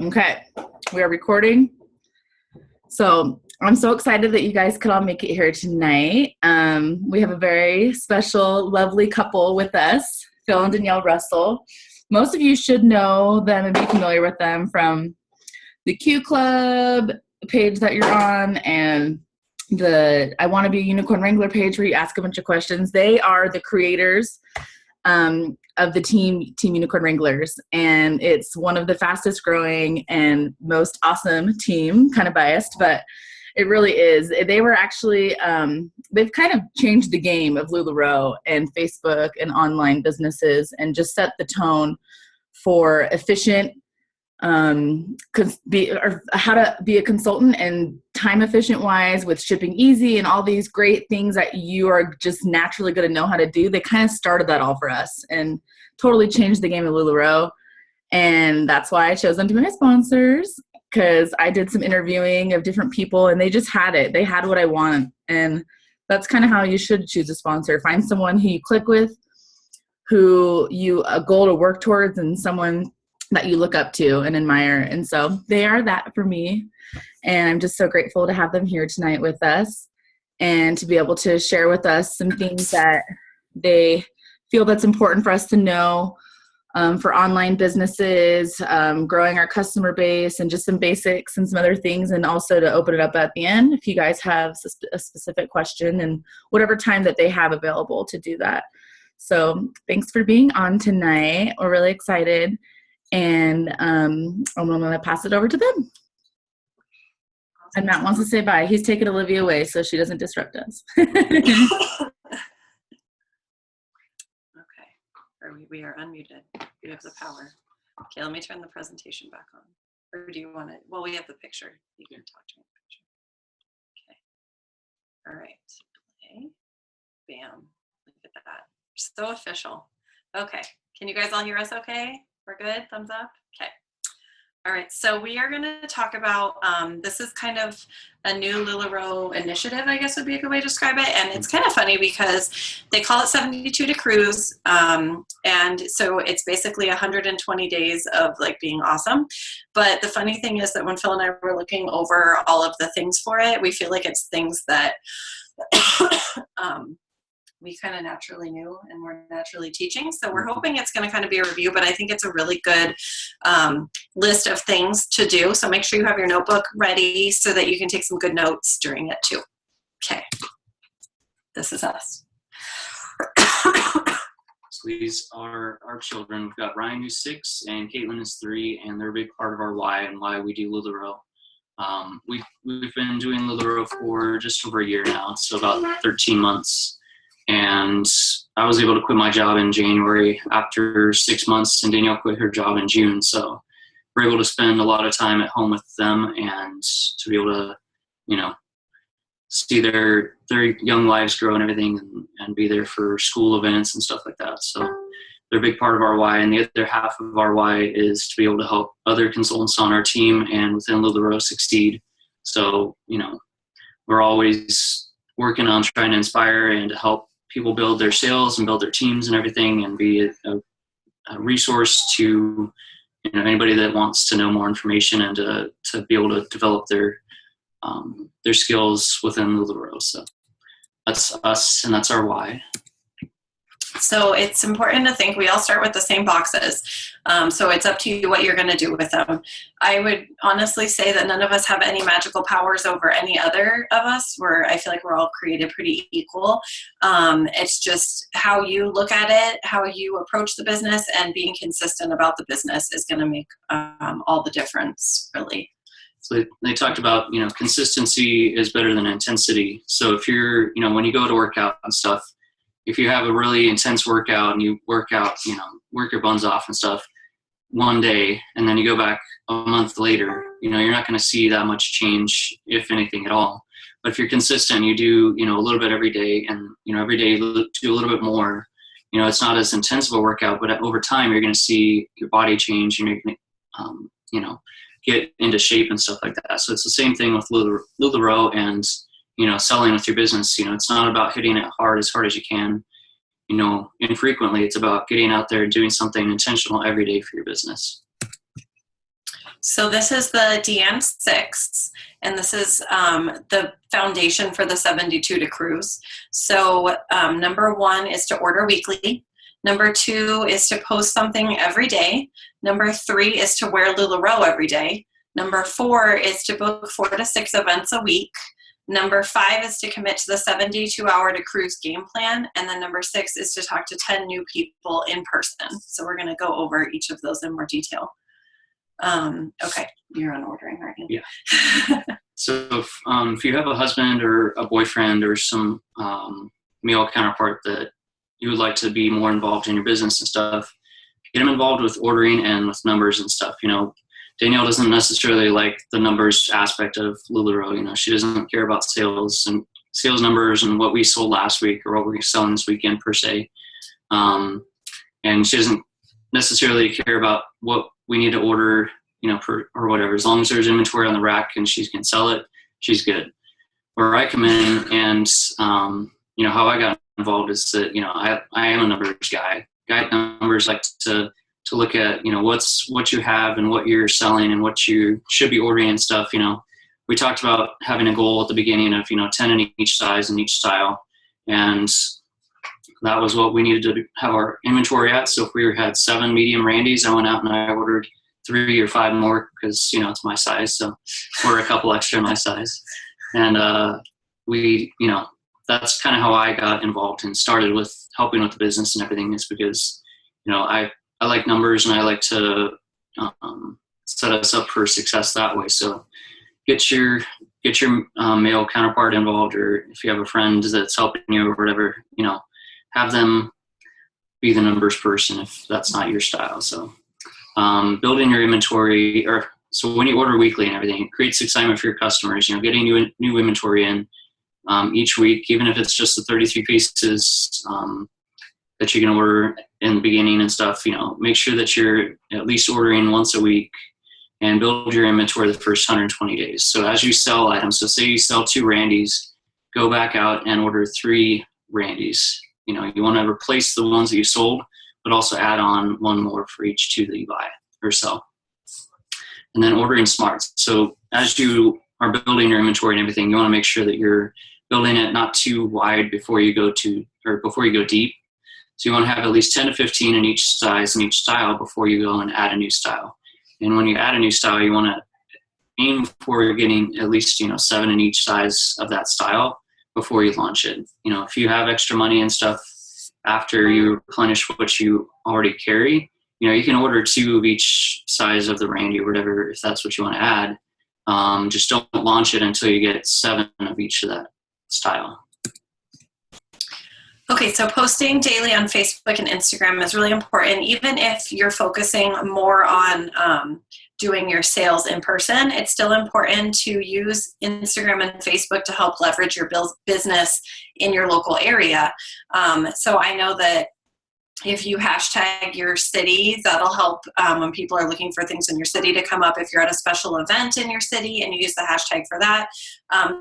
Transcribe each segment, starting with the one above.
Okay, we are recording. So I'm so excited that you guys could all make it here tonight. We have a very special, lovely couple with us, Phil and Danielle Russell. Most of you should know them and be familiar with them from the Q Club page that you're on and the I Want to Be a Unicorn Wrangler page where you ask a bunch of questions. They are the creators of the Team Unicorn Wranglers, and it's one of the fastest growing and most awesome team, kind of biased, but it really is. They were actually, they've kind of changed the game of LuLaRoe and Facebook and online businesses and just set the tone for efficient, how to be a consultant and time efficient wise with shipping easy and all these great things that you are just naturally going to know how to do. They kind of started that all for us and totally changed the game of LuLaRoe. And that's why I chose them to be my sponsors, because I did some interviewing of different people and they just had it. They had what I want. And that's kind of how you should choose a sponsor. Find someone who you click with, who you a goal to work towards, and someone that you look up to and admire. And so they are that for me. And I'm just so grateful to have them here tonight with us and to be able to share with us some things that they feel that's important for us to know for online businesses, growing our customer base, and just some basics and some other things. And also to open it up at the end if you guys have a specific question and whatever time that they have available to do that. So thanks for being on tonight. We're really excited. And I'm going to pass it over to them. And Matt wants to say bye. He's taking Olivia away so she doesn't disrupt us. Okay. We are unmuted. We have the power. Okay, let me turn the presentation back on. Or do you want to? Well, we have the picture. You can talk to me the picture. Okay. All right. Play. Bam. Look at that. So official. Okay. Can you guys all hear us okay? We're good? Thumbs up? Okay. All right. So we are going to talk about, this is kind of a new LuLaRoe initiative, I guess would be a good way to describe it. And it's kind of funny because they call it 72 to Cruise. And so it's basically 120 days of like being awesome. But the funny thing is that when Phil and I were looking over all of the things for it, we feel like it's things that we kind of naturally knew and we're naturally teaching. So we're hoping it's going to kind of be a review, but I think it's a really good list of things to do. So make sure you have your notebook ready so that you can take some good notes during it too. Okay. This is us. So these are our children. We've got Ryan, who's 6, and Caitlin is 3, and they're a big part of our why and why we do LuLaRoe. We've been doing LuLaRoe for just over a year now, so about 13 months. And I was able to quit my job in January after 6 months, and Danielle quit her job in June. So we're able to spend a lot of time at home with them and to be able to, see their young lives grow and everything, and be there for school events and stuff like that. So they're a big part of our why. And the other half of our why is to be able to help other consultants on our team and within LuLaRoe succeed. So, we're always working on trying to inspire and to help people build their sales and build their teams and everything, and be a resource to anybody that wants to know more information and to be able to develop their skills within LuLaRoe. So that's us, and that's our why. So it's important to think we all start with the same boxes. So it's up to you what you're going to do with them. I would honestly say that none of us have any magical powers over any other of us. I feel like we're all created pretty equal. It's just how you look at it, how you approach the business, and being consistent about the business is going to make all the difference, really. So they talked about, consistency is better than intensity. So if you're, when you go to work out and stuff, if you have a really intense workout and you work out, work your buns off and stuff one day, and then you go back a month later, you're not going to see that much change, if anything at all. But if you're consistent, you do, a little bit every day, and, every day do a little bit more, it's not as intense of a workout, but over time, you're going to see your body change, and you're going to, get into shape and stuff like that. So it's the same thing with LuLaRoe and, selling with your business. It's not about hitting it hard as you can, infrequently. It's about getting out there and doing something intentional every day for your business. So this is the DN6, and this is the foundation for the 72 to cruise. So number 1 is to order weekly. Number 2 is to post something every day. Number 3 is to wear LuLaRoe every day. Number 4 is to book 4 to 6 events a week. Number 5 is to commit to the 72-hour to cruise game plan. And then number 6 is to talk to 10 new people in person. So we're going to go over each of those in more detail. Okay, you're on ordering, aren't you? Yeah. So if you have a husband or a boyfriend or some male counterpart that you would like to be more involved in your business and stuff, get them involved with ordering and with numbers and stuff. Danielle doesn't necessarily like the numbers aspect of LuLaRoe. She doesn't care about sales and sales numbers and what we sold last week or what we're selling this weekend per se. And she doesn't necessarily care about what we need to order, or whatever. As long as there's inventory on the rack and she can sell it, she's good. Where I come in and, how I got involved is that, I am a numbers guy. Numbers like to look at, what you have and what you're selling and what you should be ordering and stuff. We talked about having a goal at the beginning of, 10 in each size and each style. And that was what we needed to have our inventory at. So if we had 7 medium Randys, I went out and I ordered 3 or 5 more because, it's my size. So, or a couple extra in my size. And that's kind of how I got involved and started with helping with the business and everything, is because, I like numbers and I like to set us up for success that way. So get your male counterpart involved, or if you have a friend that's helping you or whatever, have them be the numbers person if that's not your style. So building your inventory, so when you order weekly and everything, it creates excitement for your customers, getting new inventory in each week, even if it's just the 33 pieces that you can order in the beginning and stuff. Make sure that you're at least ordering once a week and build your inventory the first 120 days. So as you sell items, so say you sell 2 Randys, go back out and order 3 Randys. You want to replace the ones that you sold, but also add on 1 more for each 2 that you buy or sell. And then ordering smart. So as you are building your inventory and everything, you want to make sure that you're building it not too wide before you go deep. So you want to have at least 10 to 15 in each size and each style before you go and add a new style. And when you add a new style, you want to aim for getting at least 7 in each size of that style before you launch it. If you have extra money and stuff after you replenish what you already carry, you can order 2 of each size of the Randy or whatever, if that's what you want to add. Just don't launch it until you get 7 of each of that style. Okay, so posting daily on Facebook and Instagram is really important. Even if you're focusing more on doing your sales in person, it's still important to use Instagram and Facebook to help leverage your business in your local area. So I know that if you hashtag your city, that'll help when people are looking for things in your city to come up. If you're at a special event in your city and you use the hashtag for that,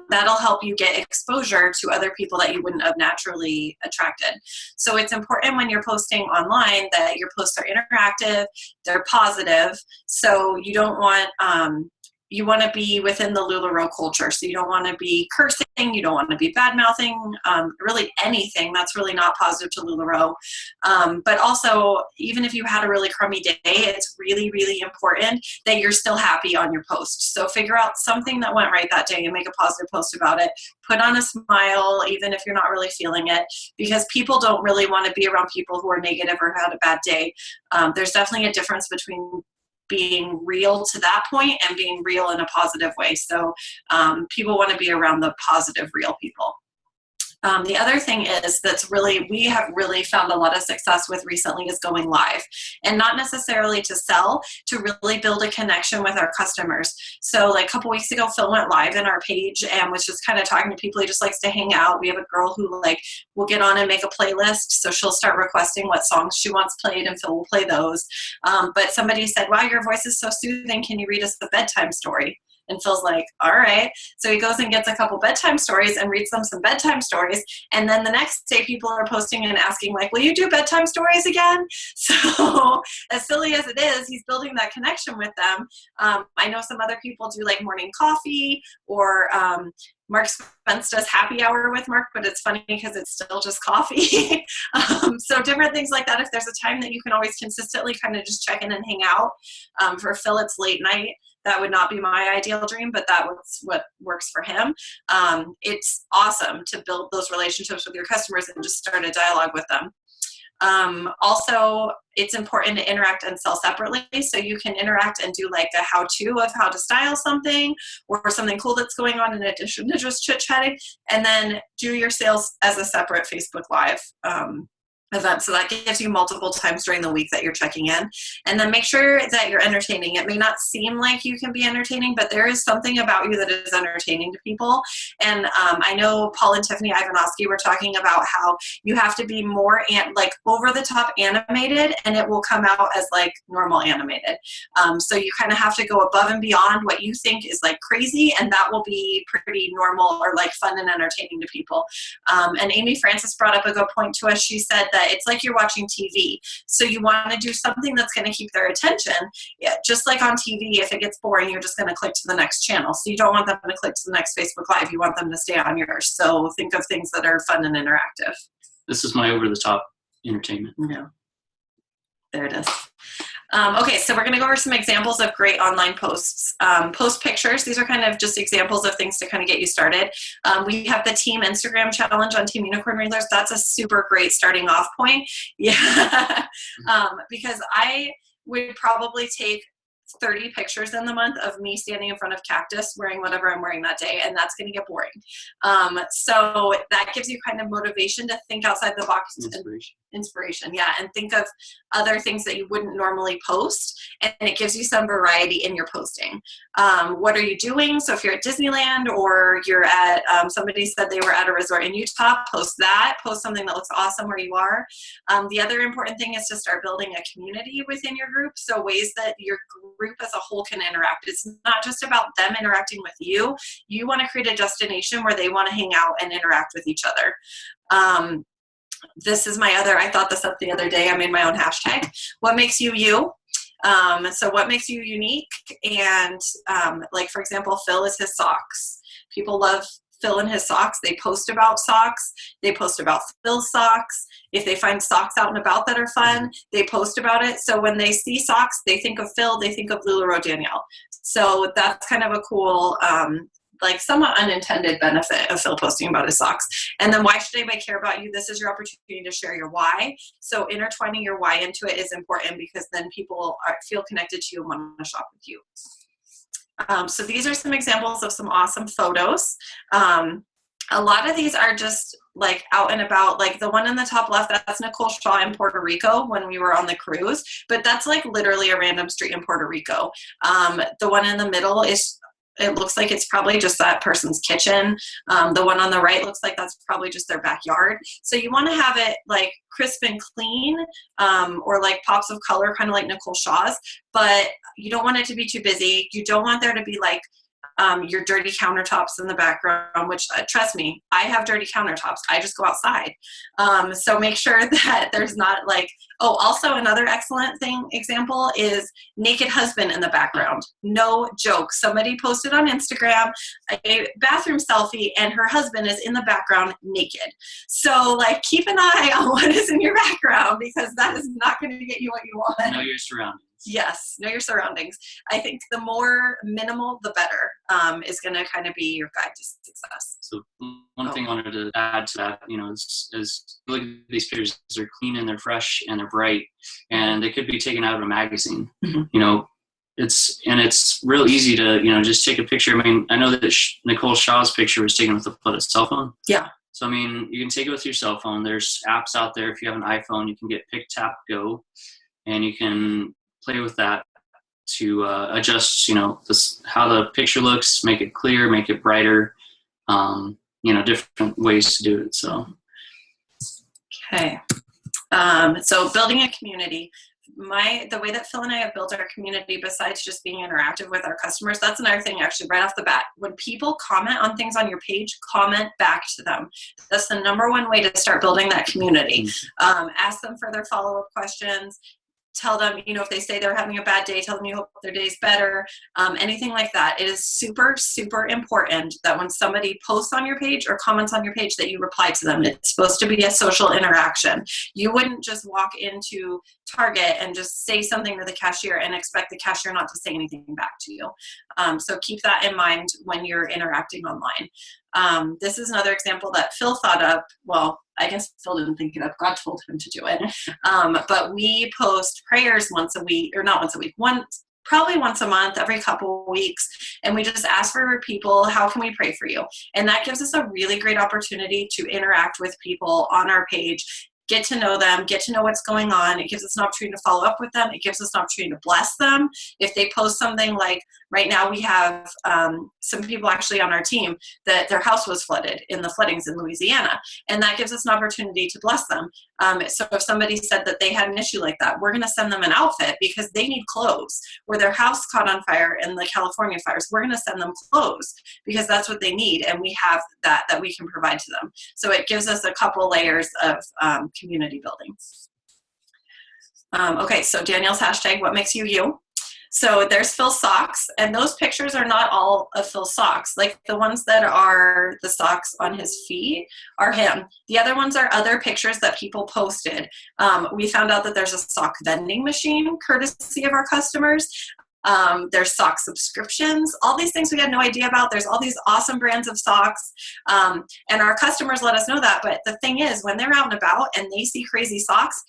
that'll help you get exposure to other people that you wouldn't have naturally attracted. So it's important when you're posting online that your posts are interactive, they're positive. So you don't want, you want to be within the LuLaRoe culture. So you don't want to be cursing, you don't want to be bad-mouthing, really anything that's really not positive to LuLaRoe. But also, even if you had a really crummy day, it's really, really important that you're still happy on your post. So figure out something that went right that day and make a positive post about it. Put on a smile, even if you're not really feeling it, because people don't really want to be around people who are negative or had a bad day. There's definitely a difference between being real to that point and being real in a positive way. So people want to be around the positive, real people. The other thing is we have really found a lot of success with recently is going live, and not necessarily to sell, to really build a connection with our customers. So like a couple weeks ago, Phil went live in our page and was just kind of talking to people. He just likes to hang out. We have a girl who will get on and make a playlist. So she'll start requesting what songs she wants played and Phil will play those. But somebody said, wow, your voice is so soothing. Can you read us a bedtime story? And Phil's like, all right. So he goes and gets a couple bedtime stories and reads them some bedtime stories. And then the next day people are posting and asking like, will you do bedtime stories again? So as silly as it is, he's building that connection with them. I know some other people do like morning coffee, or Mark Spence does happy hour with Mark, but it's funny because it's still just coffee. So different things like that. If there's a time that you can always consistently kind of just check in and hang out. For Phil, it's late night. That would not be my ideal dream, but that was what works for him. It's awesome to build those relationships with your customers and just start a dialogue with them. Also, it's important to interact and sell separately. So you can interact and do like a how-to of how to style something or something cool that's going on in addition to just chit-chatting, and then do your sales as a separate Facebook Live event. So that gives you multiple times during the week that you're checking in. And then make sure that you're entertaining. It may not seem like you can be entertaining, but there is something about you that is entertaining to people. And I know Paul and Tiffany Ivanovsky were talking about how you have to be more like over the top animated, and it will come out as like normal animated. So you kind of have to go above and beyond what you think is like crazy, and that will be pretty normal or like fun and entertaining to people. And Amy Francis brought up a good point to us. She said that it's like you're watching TV. So you want to do something that's going to keep their attention. Yeah, just like on TV, if it gets boring, you're just going to click to the next channel. So you don't want them to click to the next Facebook Live. You want them to stay on yours. So think of things that are fun and interactive. This is my over-the-top entertainment. Yeah. There it is. Okay, so we're going to go over some examples of great online posts. Post pictures. These are kind of just examples of things to kind of get you started. We have the Team Instagram Challenge on Team Unicorn Wranglers. That's a super great starting off point. Yeah, because I would probably take 30 pictures in the month of me standing in front of cactus wearing whatever I'm wearing that day, and that's going to get boring. So that gives you kind of motivation to think outside the box. Inspiration, yeah, and think of other things that you wouldn't normally post, and it gives you some variety in your posting. What are you doing? So if you're at Disneyland or you're at, somebody said they were at a resort in Utah, post that. Post something that looks awesome where you are. The other important thing is to start building a community within your group, so ways that your group as a whole can interact. It's not just about them interacting with you. You want to create a destination where they want to hang out and interact with each other. This is my other, I thought this up the other day. I made my own hashtag. What makes you you? So what makes you unique? And like, for example, Phil is his socks. People love Phil and his socks. They post about socks. They post about Phil's socks. If they find socks out and about that are fun, they post about it. So when they see socks, they think of Phil, they think of LuLaRoe Danielle. So that's kind of a cool, like somewhat unintended benefit of Phil posting about his socks. And then why should anybody care about you? This is your opportunity to share your why. So intertwining your why into it is important, because then people feel connected to you and want to shop with you. So these are some examples of some awesome photos. A lot of these are just like out and about. Like the one in the top left, that's Nicole Shaw in Puerto Rico when we were on the cruise, but that's like literally a random street in Puerto Rico. The one in the middle it looks like it's probably just that person's kitchen. The one on the right looks like that's probably just their backyard. So you want to have it like crisp and clean, or like pops of color, kind of like Nicole Shaw's, but you don't want it to be too busy. You don't want there to be like your dirty countertops in the background, which trust me, I have dirty countertops. I just go outside. So make sure that there's not like, oh, also another excellent example is naked husband in the background. No joke. Somebody posted on Instagram a bathroom selfie and her husband is in the background naked. So like keep an eye on what is in your background, because that is not going to get you what you want. Know your surroundings. Yes, know your surroundings. I think the more minimal, the better, is going to kind of be your guide to success. So one thing I wanted to add to that, is look at these pictures. They're clean and they're fresh and they're bright, and they could be taken out of a magazine. Mm-hmm. It's real easy to, just take a picture. I mean, I know that Nicole Shaw's picture was taken with a cell phone. Yeah. So, I mean, you can take it with your cell phone. There's apps out there. If you have an iPhone, you can get Pick, Tap, Go, and you can play with that to adjust, how the picture looks, make it clear, make it brighter, different ways to do it. So, okay. So building a community. the way that Phil and I have built our community, besides just being interactive with our customers, that's another thing actually right off the bat. When people comment on things on your page, comment back to them. That's the number one way to start building that community. Ask them for their follow-up questions. Tell them, if they say they're having a bad day, tell them you hope their day's better, anything like that. It is super, super important that when somebody posts on your page or comments on your page that you reply to them. It's supposed to be a social interaction. You wouldn't just walk into Target and just say something to the cashier and expect the cashier not to say anything back to you. So keep that in mind when you're interacting online. This is another example that Phil thought up. Well, I guess Phil didn't think it up. God told him to do it. But we post prayers once a week, or not once a week, probably once a month, every couple of weeks. And we just ask for people, how can we pray for you? And that gives us a really great opportunity to interact with people on our page, get to know them, get to know what's going on. It gives us an opportunity to follow up with them. It gives us an opportunity to bless them. If they post something like, right now we have some people actually on our team that their house was flooded in the floodings in Louisiana. And that gives us an opportunity to bless them. So if somebody said that they had an issue like that, we're going to send them an outfit because they need clothes. Where their house caught on fire in the California fires, we're going to send them clothes because that's what they need. And we have that we can provide to them. So it gives us a couple layers of community building. Okay, so Danielle's hashtag, what makes you you? So there's Phil's socks, and those pictures are not all of Phil's socks. Like the ones that are the socks on his feet are him. The other ones are other pictures that people posted. We found out that there's a sock vending machine courtesy of our customers. There's sock subscriptions, all these things we had no idea about. There's all these awesome brands of socks, and our customers let us know that. But the thing is, when they're out and about and they see crazy socks,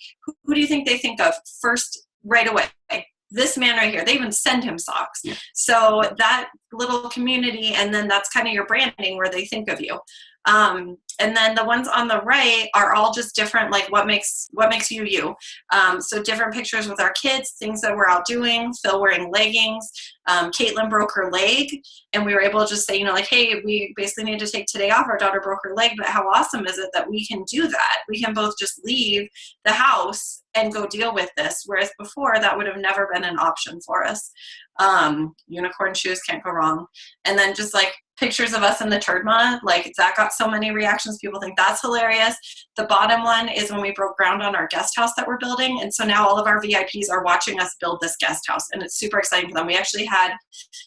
who do you think they think of first right away? This man right here. They even send him socks. Yeah. So that little community, and then that's kind of your branding where they think of you. And then the ones on the right are all just different, like what makes you you. So different pictures with our kids, things that we're out doing. Phil wearing leggings. Caitlin broke her leg, and we were able to just say, like, hey, we basically need to take today off. Our daughter broke her leg, but how awesome is it that we can do that? We can both just leave the house and go deal with this. Whereas before, that would have never been an option for us. Unicorn shoes, can't go wrong. And then just like pictures of us in the Turdma, like that got so many reactions. People think that's hilarious. The bottom one is when we broke ground on our guest house that we're building. And so now all of our VIPs are watching us build this guest house, and it's super exciting for them. We actually had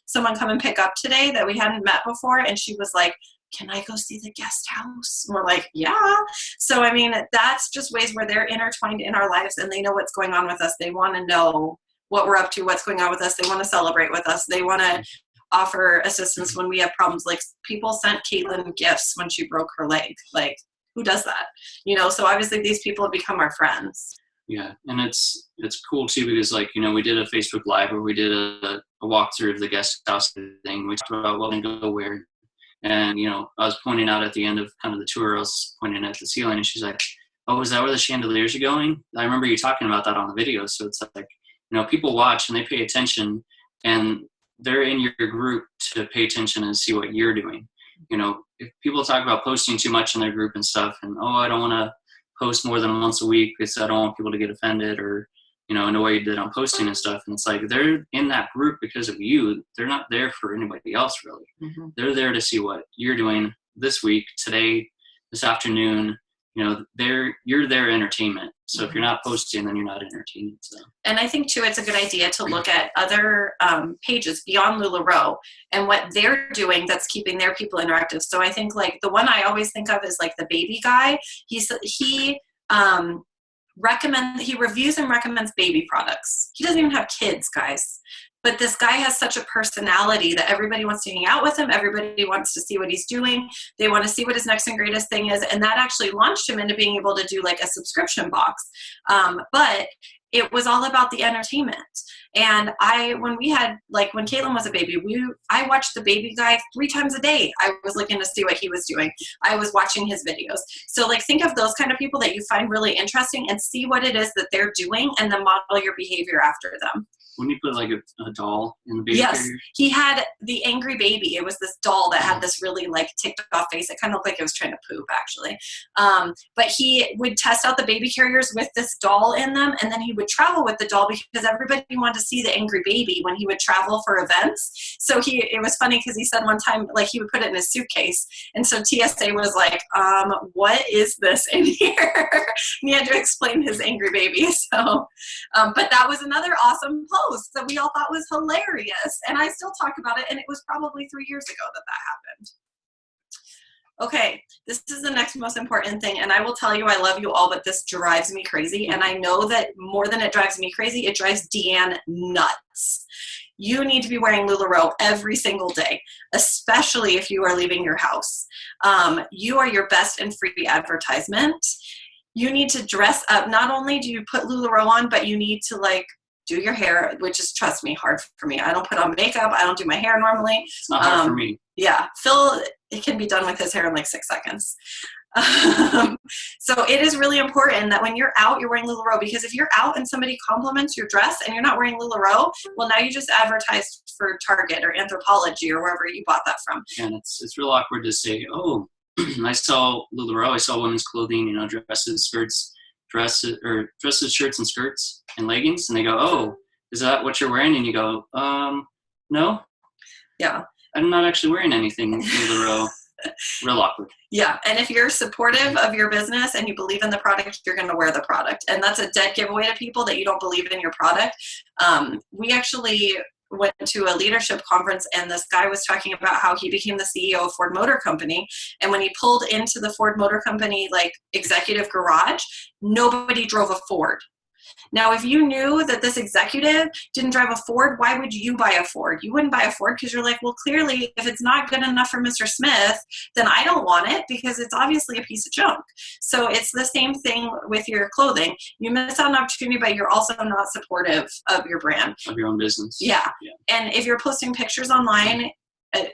someone come and pick up today that we hadn't met before, and she was like, can I go see the guest house? And we're like, yeah. So, I mean, that's just ways where they're intertwined in our lives and they know what's going on with us. They want to know what we're up to, what's going on with us. They want to celebrate with us. They want to offer assistance when we have problems. Like people sent Caitlin gifts when she broke her leg. Like who does that? So obviously these people have become our friends. Yeah. And it's cool too, because like, we did a Facebook Live where we did a walkthrough of the guest house thing. We talked about what we go where. And, I was pointing out at the end of kind of the tour, I was pointing at the ceiling, and she's like, oh, is that where the chandeliers are going? I remember you talking about that on the video. So it's like, people watch and they pay attention, and they're in your group to pay attention and see what you're doing. If people talk about posting too much in their group and stuff, and, oh, I don't want to post more than once a week because I don't want people to get offended or, annoyed that I'm posting and stuff. And it's like, they're in that group because of you. They're not there for anybody else, really. Mm-hmm. They're there to see what you're doing this week, today, this afternoon. You're their entertainment. So mm-hmm. if you're not posting, then you're not entertaining. So. And I think, too, it's a good idea to look at other pages beyond LuLaRoe and what they're doing that's keeping their people interactive. So I think, like, the one I always think of is, like, the baby guy. He reviews and recommends baby products. He doesn't even have kids, guys. But this guy has such a personality that everybody wants to hang out with him. Everybody wants to see what he's doing. They want to see what his next and greatest thing is. And that actually launched him into being able to do like a subscription box. But it was all about the entertainment. And when Caitlin was a baby, I watched the baby guy 3 times a day. I was looking to see what he was doing. I was watching his videos. So like think of those kind of people that you find really interesting and see what it is that they're doing and then model your behavior after them. Wouldn't you put like a doll in the baby Yes, carrier? he had the angry baby. It was this doll that had this really like ticked off face. It kind of looked like it was trying to poop, actually. But he would test out the baby carriers with this doll in them, and then he would travel with the doll because everybody wanted to see the angry baby when he would travel for events. So it was funny because he said one time, like, he would put it in his suitcase, and so TSA was like, what is this in here? And he had to explain his angry baby. So, but that was another awesome post that we all thought was hilarious, and I still talk about it, and it was probably 3 years ago that happened. Okay, this is the next most important thing, and I will tell you I love you all, but this drives me crazy, and I know that more than it drives me crazy, it drives Deanne nuts. You need to be wearing LuLaRoe every single day, especially if you are leaving your house. You are your best and free advertisement. You need to dress up. Not only do you put LuLaRoe on, but you need to like do your hair, which is, trust me, hard for me. I don't put on makeup. I don't do my hair normally. It's not hard for me. Yeah, Phil, it can be done with his hair in like 6 seconds. So it is really important that when you're out, you're wearing LuLaRoe, because if you're out and somebody compliments your dress and you're not wearing LuLaRoe, well, now you just advertised for Target or Anthropologie or wherever you bought that from. And it's real awkward to say, oh, I saw LuLaRoe, I saw women's clothing, you know, dresses, skirts, dresses, shirts, and skirts, and leggings, and they go, oh, is that what you're wearing? And you go, no. Yeah. I'm not actually wearing anything LuLaRoe. Real awkward. Yeah, and if you're supportive of your business and you believe in the product, you're going to wear the product. And that's a dead giveaway to people that you don't believe in your product. We actually went to a leadership conference, and this guy was talking about how he became the CEO of Ford Motor Company. And when he pulled into the Ford Motor Company, like, executive garage, nobody drove a Ford. Now, if you knew that this executive didn't drive a Ford, why would you buy a Ford? You wouldn't buy a Ford because you're like, well, clearly, if it's not good enough for Mr. Smith, then I don't want it because it's obviously a piece of junk. So it's the same thing with your clothing. You miss out on an opportunity, but you're also not supportive of your brand. Of your own business. Yeah. And if you're posting pictures online,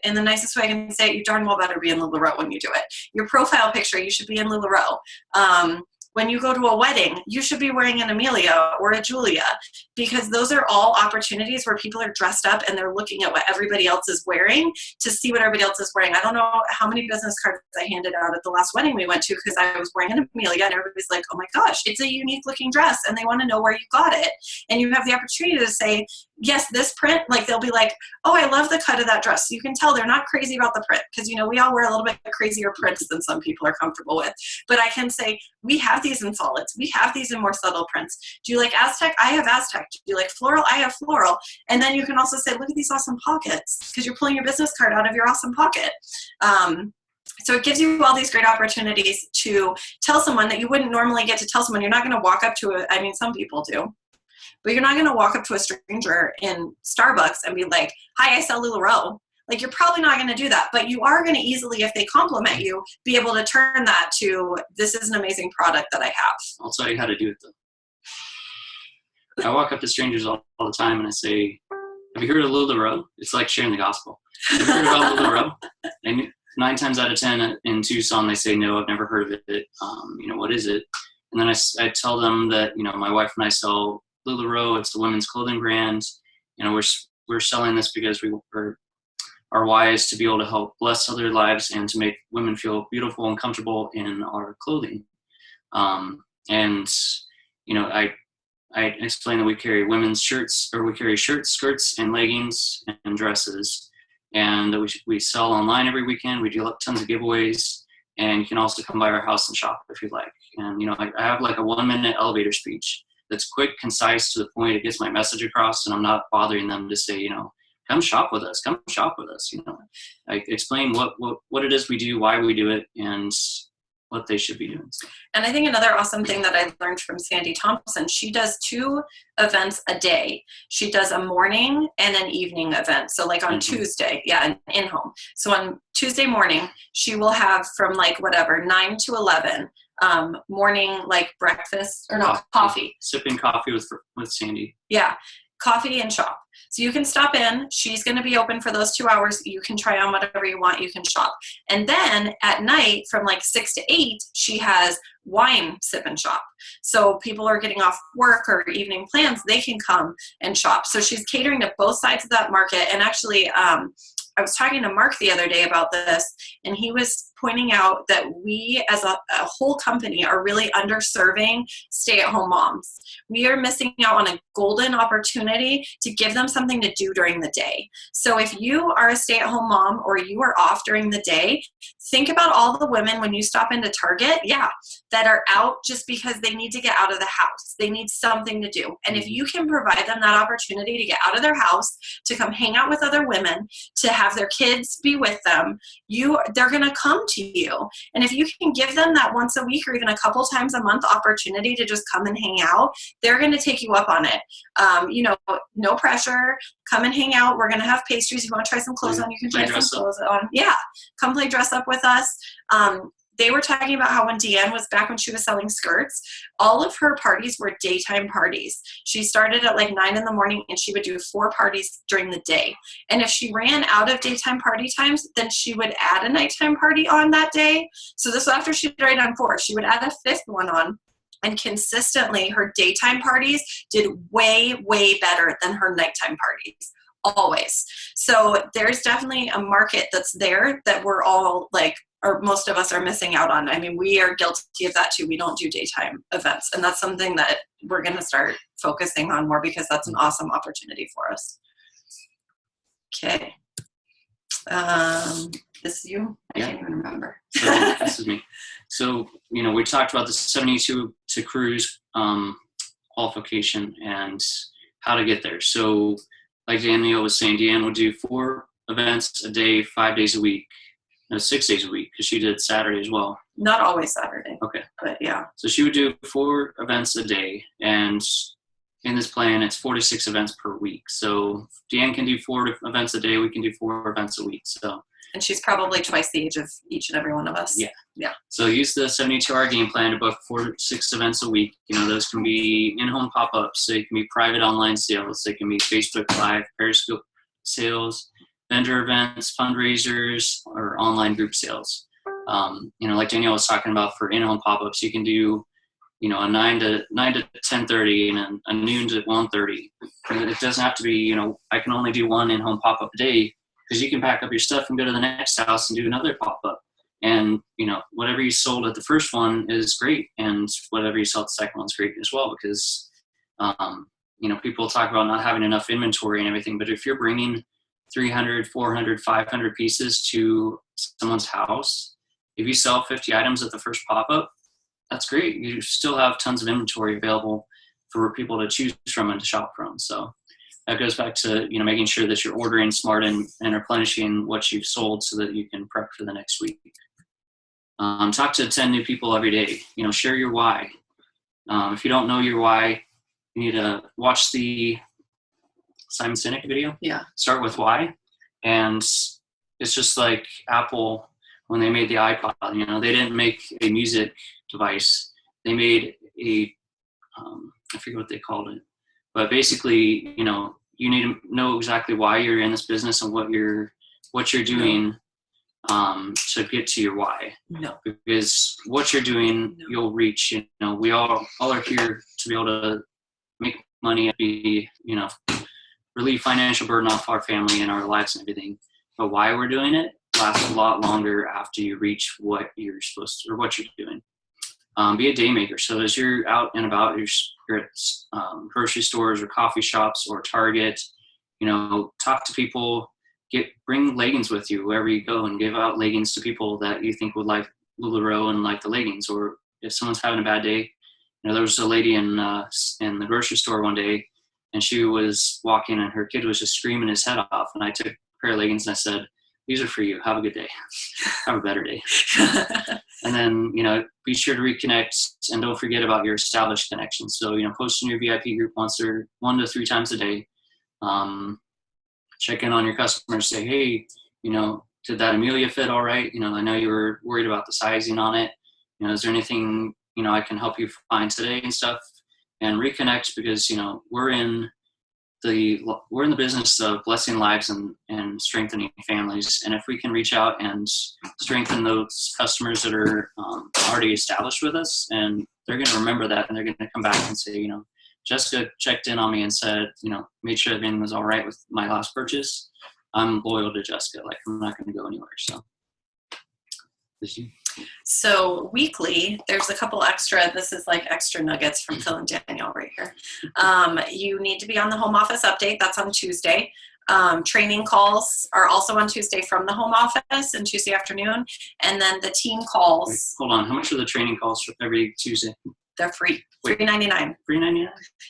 in the nicest way I can say it, you darn well better be in LuLaRoe when you do it. Your profile picture, you should be in LuLaRoe. When you go to a wedding, you should be wearing an Amelia or a Julia, because those are all opportunities where people are dressed up and they're looking at what everybody else is wearing to see what everybody else is wearing. I don't know how many business cards I handed out at the last wedding we went to because I was wearing an Amelia, and everybody's like, oh my gosh, it's a unique looking dress, and they want to know where you got it. And you have the opportunity to say, yes, this print, like, they'll be like, oh, I love the cut of that dress. So you can tell they're not crazy about the print, because, you know, we all wear a little bit crazier prints than some people are comfortable with. But I can say, we have these in solids. We have these in more subtle prints. Do you like Aztec? I have Aztec. Do you like floral? I have floral. And then you can also say, look at these awesome pockets, because you're pulling your business card out of your awesome pocket. So it gives you all these great opportunities to tell someone that you wouldn't normally get to tell someone. You're not going to walk up to I mean, some people do. But you're not going to walk up to a stranger in Starbucks and be like, hi, I sell LuLaRoe. Like, you're probably not going to do that. But you are going to easily, if they compliment you, be able to turn that to, this is an amazing product that I have. I'll tell you how to do it, though. I walk up to strangers all the time and I say, have you heard of LuLaRoe? It's like sharing the gospel. Have you heard about LuLaRoe? And 9 times out of 10 in Tucson, they say, no, I've never heard of it. You know, what is it? And then I tell them that, you know, my wife and I sell LuLaRoe. It's the women's clothing brand. You know, we're selling this because our why is to be able to help bless other lives and to make women feel beautiful and comfortable in our clothing. And you know, I explain that we carry women's shirts, or we carry shirts, skirts, and leggings and dresses, and that we sell online every weekend. We do tons of giveaways, and you can also come by our house and shop if you'd like. And you know, I have like a 1-minute elevator speech that's quick, concise, to the point. It gets my message across, and I'm not bothering them to say, you know, come shop with us, you know. I explain what it is we do, why we do it, and what they should be doing. And I think another awesome thing that I learned from Sandy Thompson, she does 2 events a day. She does a morning and an evening event. So like on Tuesday, in-home. So on Tuesday morning, she will have from like whatever, 9 to 11, morning, like breakfast, or no, coffee. Sipping coffee with Sandy. Yeah. Coffee and shop. So you can stop in. She's going to be open for those 2 hours. You can try on whatever you want. You can shop. And then at night from like 6 to 8, she has wine sip and shop. So people are getting off work or evening plans, they can come and shop. So she's catering to both sides of that market. And actually, I was talking to Mark the other day about this, and he was pointing out that we as a whole company are really underserving stay-at-home moms. We are missing out on a golden opportunity to give them something to do during the day. So if you are a stay-at-home mom or you are off during the day, think about all the women when you stop into Target, that are out just because they need to get out of the house. They need something to do. And if you can provide them that opportunity to get out of their house, to come hang out with other women, to have their kids be with them, they're going to come to you. And if you can give them that once a week or even a couple times a month opportunity to just come and hang out, they're going to take you up on it. No pressure. Come and hang out. We're going to have pastries. You want to try some clothes on? You can try some clothes on. Yeah. Come play dress up with us. They were talking about how when Deanne was back when she was selling skirts, all of her parties were daytime parties. She started at like 9 in the morning and she would do 4 parties during the day. And if she ran out of daytime party times, then she would add a nighttime party on that day. So this was after she'd already done 4. She would add a 5th one on. And consistently, her daytime parties did way, way better than her nighttime parties. Always. So there's definitely a market that's there that we're all like, or most of us are missing out on. I mean, we are guilty of that too. We don't do daytime events. And that's something that we're going to start focusing on more because that's an awesome opportunity for us. Okay. This is you? I can't even remember. So, this is me. So, we talked about the 72 to cruise qualification and how to get there. So, like Danielle was saying, Deanne would do 4 events a day, 5 days a week. No, 6 days a week because she did Saturday as well. Not always Saturday. Okay. But yeah. So she would do 4 events a day, and in this plan, it's 4 to 6 events per week. So Deanne can do 4 events a day. We can do 4 events a week. So. And she's probably twice the age of each and every one of us. Yeah. Yeah. So use the 72-hour game plan to book 4 to 6 events a week. Those can be in-home pop-ups. They can be private online sales. They can be Facebook Live, Periscope sales, vendor events, fundraisers, or online group sales. Like Danielle was talking about for in-home pop-ups, you can do, a 9 to 10:30 and a noon to 1:30. It doesn't have to be, I can only do 1 in-home pop-up a day because you can pack up your stuff and go to the next house and do another pop-up. And, whatever you sold at the first one is great. And whatever you sell at the second one's great as well because, people talk about not having enough inventory and everything. But if you're bringing 300, 400, 500 pieces to someone's house, if you sell 50 items at the first pop-up, that's great. You still have tons of inventory available for people to choose from and to shop from. So that goes back to, making sure that you're ordering smart and replenishing what you've sold so that you can prep for the next week. Talk to 10 new people every day. Share your why. If you don't know your why, you need to watch the Simon Sinek video. Yeah. Start with why. And it's just like Apple when they made the iPod. They didn't make a music device. They made a I forget what they called it. But basically, you need to know exactly why you're in this business and what you're doing to get to your why. No. Because what you're doing, you'll reach. We all are here to be able to make money and be, relieve financial burden off our family and our lives and everything. But why we're doing it lasts a lot longer after you reach what you're supposed to or what you're doing. Be a day maker. So as you're out and about, you're at grocery stores or coffee shops or Target, talk to people, bring leggings with you wherever you go and give out leggings to people that you think would like LuLaRoe and like the leggings. Or if someone's having a bad day, there was a lady in the grocery store one day and she was walking and her kid was just screaming his head off. And I took a pair of leggings and I said, "These are for you. Have a good day. Have a better day." And then, be sure to reconnect and don't forget about your established connections. So, post in your VIP group 1 to 3 times a day. Check in on your customers. Say, "Hey, did that Amelia fit all right? I know you were worried about the sizing on it. Is there anything, I can help you find today and stuff?" And reconnect because, we're in we're in the business of blessing lives and strengthening families. And if we can reach out and strengthen those customers that are already established with us, and they're going to remember that, and they're going to come back and say, Jessica checked in on me and said, made sure everything was all right with my last purchase. I'm loyal to Jessica. Like, I'm not going to go anywhere. So. So weekly, there's a couple extra, this is like extra nuggets from Phil and Danielle right here. You need to be on the home office update. That's on Tuesday. Training calls are also on Tuesday from the home office and Tuesday afternoon. And then the team calls. Wait, hold on. How much are the training calls for every Tuesday? They're free. $3.99. $3.99?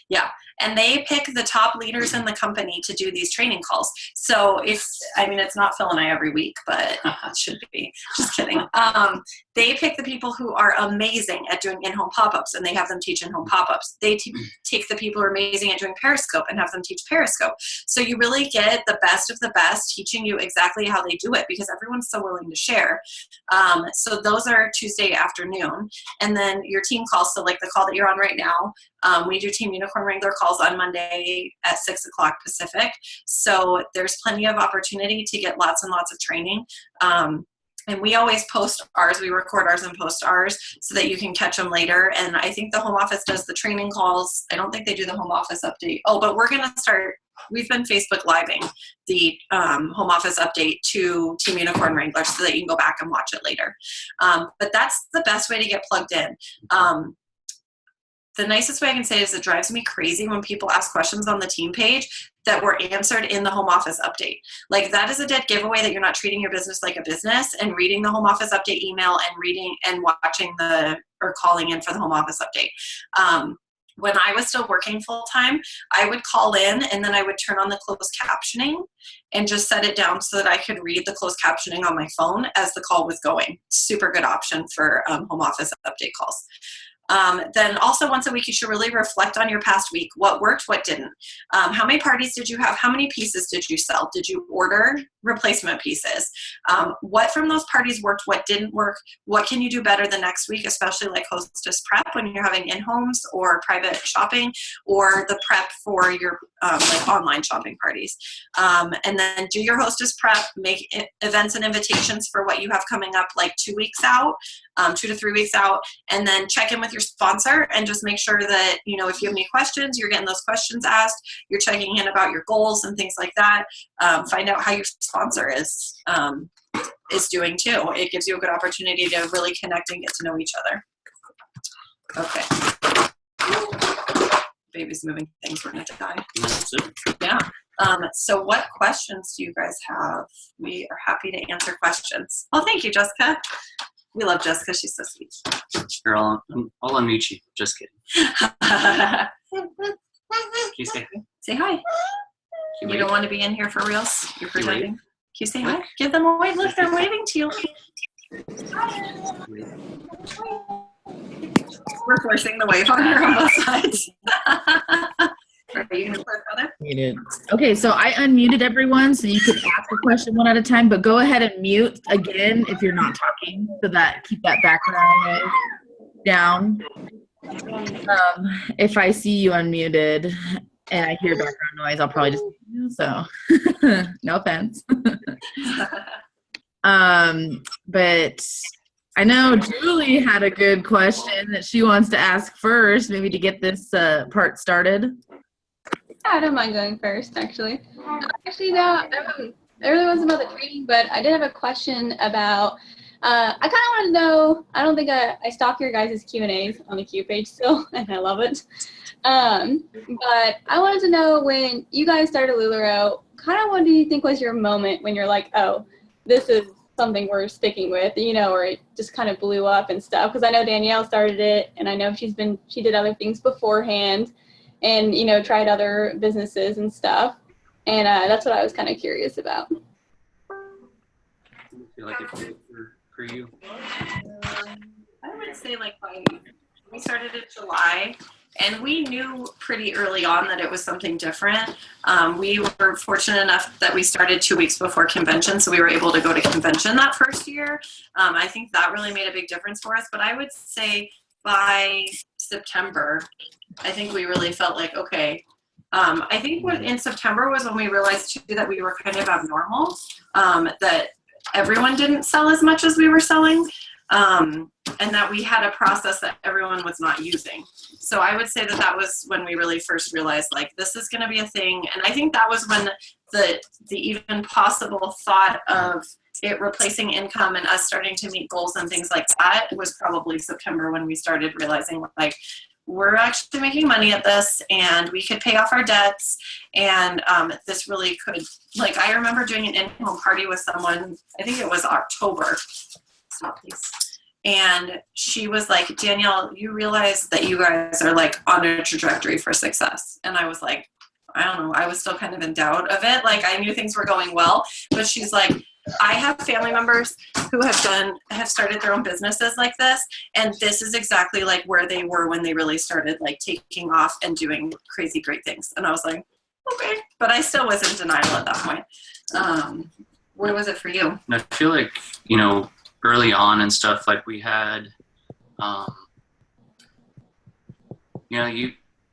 Yeah. And they pick the top leaders in the company to do these training calls. So it's not Phil and I every week, but it should be. Just kidding. They pick the people who are amazing at doing in-home pop-ups, and they have them teach in-home pop-ups. They take the people who are amazing at doing Periscope and have them teach Periscope. So you really get the best of the best teaching you exactly how they do it, because everyone's so willing to share. So those are Tuesday afternoon. And then your team calls, so like the call that you're on right now, we do Team Unicorn Wrangler calls on Monday at 6 o'clock Pacific. So there's plenty of opportunity to get lots and lots of training. And we always post ours. We record ours and post ours so that you can catch them later. And I think the home office does the training calls. I don't think they do the home office update. Oh, but we're going to start. We've been Facebook Living the home office update to Team Unicorn Wrangler so that you can go back and watch it later. But that's the best way to get plugged in. The nicest way I can say is it drives me crazy when people ask questions on the team page that were answered in the home office update. Like, that is a dead giveaway that you're not treating your business like a business and reading the home office update email and reading and watching or calling in for the home office update. When I was still working full time, I would call in and then I would turn on the closed captioning and just set it down so that I could read the closed captioning on my phone as the call was going. Super good option for home office update calls. Then also once a week, you should really reflect on your past week. What worked, what didn't? How many parties did you have? How many pieces did you sell? Did you order replacement pieces? What from those parties worked, what didn't work? What can you do better the next week, especially like hostess prep when you're having in-homes or private shopping, or the prep for your like online shopping parties. And then do your hostess prep, make events and invitations for what you have coming up like 2 weeks out, 2 to 3 weeks out, and then check in with your sponsor and just make sure that, if you have any questions, you're getting those questions asked, you're checking in about your goals and things like that. Find out how your sponsor is doing too. It gives you a good opportunity to really connect and get to know each other. Okay. Baby's moving things, we're gonna die. Yeah. So what questions do you guys have? We are happy to answer questions. Oh, thank you, Jessica. We love Jessica. She's so sweet. Girl, I'll unmute you. Just kidding. Can you say hi? Say hi. You don't want to be in here for reals? You're pretending. Can you say hi? Give them a wave. Look, they're waving to you. Hi. We're forcing the wave on her on both sides. Are you going to play further? Okay, so I unmuted everyone so you could ask a question one at a time, but go ahead and mute again if you're not talking, so that keep that background noise down. If I see you unmuted and I hear background noise, I'll probably just mute you, so no offense. But I know Julie had a good question that she wants to ask first, maybe to get this part started. I don't mind going first, actually. Actually, no, it really wasn't about the training, but I did have a question about, I kind of want to know, I don't think I stalk your guys' Q&As on the Q page still, and I love it. But I wanted to know, when you guys started LuLaRoe, kind of what do you think was your moment when you're like, oh, this is something we're sticking with, or it just kind of blew up and stuff? Because I know Danielle started it, and I know she did other things beforehand, and tried other businesses and stuff, and that's what I was kind of curious about. I feel like it's for you. I would say we started in July, and we knew pretty early on that it was something different. We were fortunate enough that we started 2 weeks before convention, so we were able to go to convention that first year. I think that really made a big difference for us, but I would say by September, I think we really felt like, okay, I think in September was when we realized too that we were kind of abnormal, that everyone didn't sell as much as we were selling, and that we had a process that everyone was not using. So I would say that was when we really first realized, like, this is going to be a thing. And I think that was when the even possible thought of it replacing income and us starting to meet goals and things like that was probably September, when we started realizing, like, we're actually making money at this and we could pay off our debts. And this really could, like, I remember doing an in-home party with someone, I think it was October. Stop, please. And she was like, Danielle, you realize that you guys are, like, on a trajectory for success. And I was like, I don't know. I was still kind of in doubt of it. Like, I knew things were going well, but she's like, I have family members who have started their own businesses like this, and this is exactly like where they were when they really started, like, taking off and doing crazy great things. And I was like, okay, but I still was in denial at that point. Where was it for you? And I feel like, you know, early on and stuff, like, we had, you know,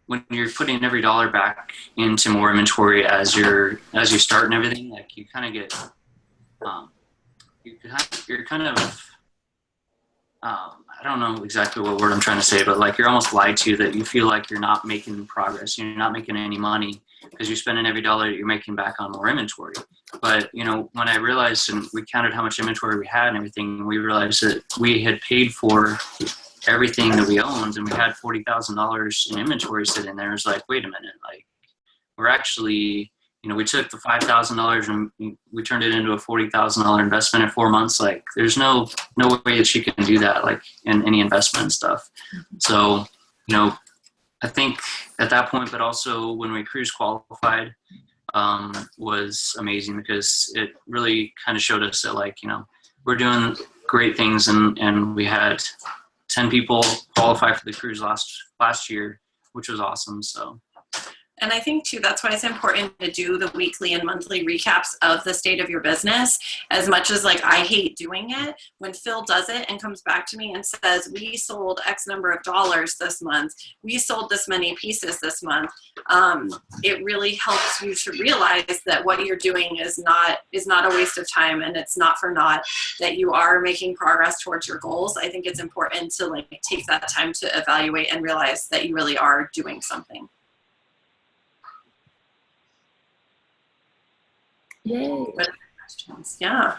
when you're putting every dollar back into more inventory as you start and everything, like, you kind of get, you're kind of, I don't know exactly what word I'm trying to say, but, like, you're almost lied to, that you feel like you're not making progress, you're not making any money because you're spending every dollar that you're making back on more inventory. But, you know, when I realized, and we counted how much inventory we had and everything, we realized that we had paid for everything that we owned, and we had $40,000 in inventory sitting there. It's like, wait a minute, like, we're actually, you know, we took the $5,000 and we turned it into a $40,000 investment in 4 months. Like, there's no way that she can do that, like, in any investment and stuff. So, you know, I think at that point, but also when we cruise qualified, was amazing, because it really kind of showed us that, like, you know, we're doing great things, and we had 10 people qualify for the cruise last year, which was awesome. So. And I think, too, that's why it's important to do the weekly and monthly recaps of the state of your business. As much as, like, I hate doing it, when Phil does it and comes back to me and says, we sold X number of dollars this month, we sold this many pieces this month, it really helps you to realize that what you're doing is not a waste of time, and it's not for naught, that you are making progress towards your goals. I think it's important to, like, take that time to evaluate and realize that you really are doing something. Yay. Yeah.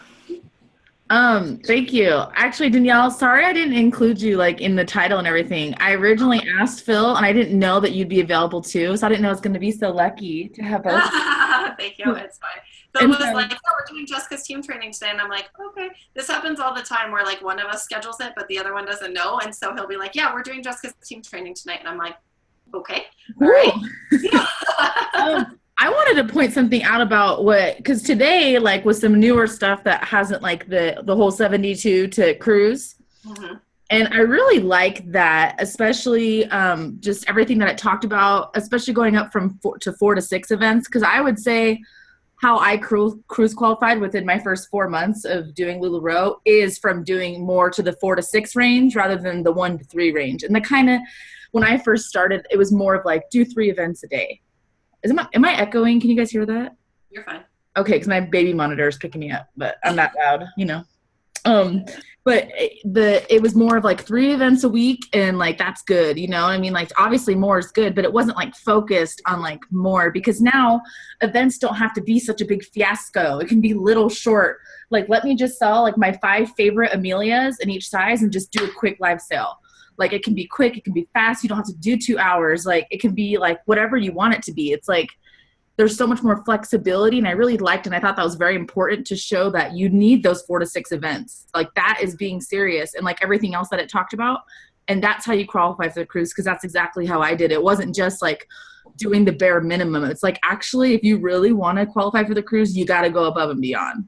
Thank you. Actually, Danielle, sorry I didn't include you, like, in the title and everything. I originally asked Phil, and I didn't know that you'd be available too, so I didn't know I was going to be so lucky to have both. Thank you. It's fine. Phil was like, oh, we're doing Jessica's team training today, and I'm like, okay. This happens all the time where, like, one of us schedules it, but the other one doesn't know, and so he'll be like, yeah, we're doing Jessica's team training tonight, and I'm like, okay. All right. I wanted to point something out about because today, like, with some newer stuff that hasn't, like, the whole 72 to cruise. Mm-hmm. And I really like that, especially just everything that it talked about, especially going up from 4 to 6 events. Because I would say how I cruise qualified within my first 4 months of doing LuLaRoe is from doing more to the 4 to 6 range rather than the 1 to 3 range. And the kind of, when I first started, it was more of like, do 3 events a day. Am I echoing? Can you guys hear that? You're fine. Okay, because my baby monitor is picking me up, but I'm not loud, you know. But it was more of like 3 events a week, and, like, that's good, you know. I mean, like, obviously more is good, but it wasn't, like, focused on, like, more, because now events don't have to be such a big fiasco. It can be little short. Like, let me just sell, like, my 5 favorite Amelias in each size and just do a quick live sale. Like, it can be quick, it can be fast. You don't have to do 2 hours. Like, it can be, like, whatever you want it to be. It's like there's so much more flexibility, and I really liked, and I thought that was very important to show that you need those 4 to 6 events. Like, that is being serious, and, like, everything else that it talked about. And that's how you qualify for the cruise, because that's exactly how I did. It wasn't just, like, doing the bare minimum. It's like, actually, if you really want to qualify for the cruise, you got to go above and beyond.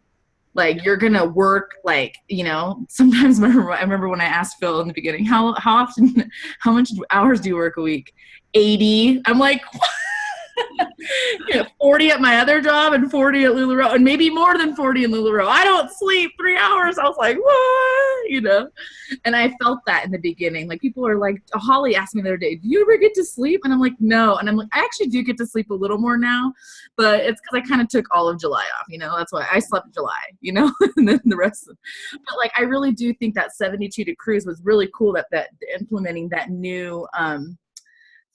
Like, you're going to work, like, you know, sometimes I remember when I asked Phil in the beginning, how much hours do you work a week? 80. I'm like, what? 40 at my other job and 40 at LuLaRoe, and maybe more than 40 in LuLaRoe. I don't sleep 3 hours. I was like, what? And I felt that in the beginning. Like, people are like, Holly asked me the other day, do you ever get to sleep? And I'm like, no. And I'm like, I actually do get to sleep a little more now, but it's because I kind of took all of July off, that's why I slept July, and then the rest of but like, I really do think that 72 to cruise was really cool, that implementing that new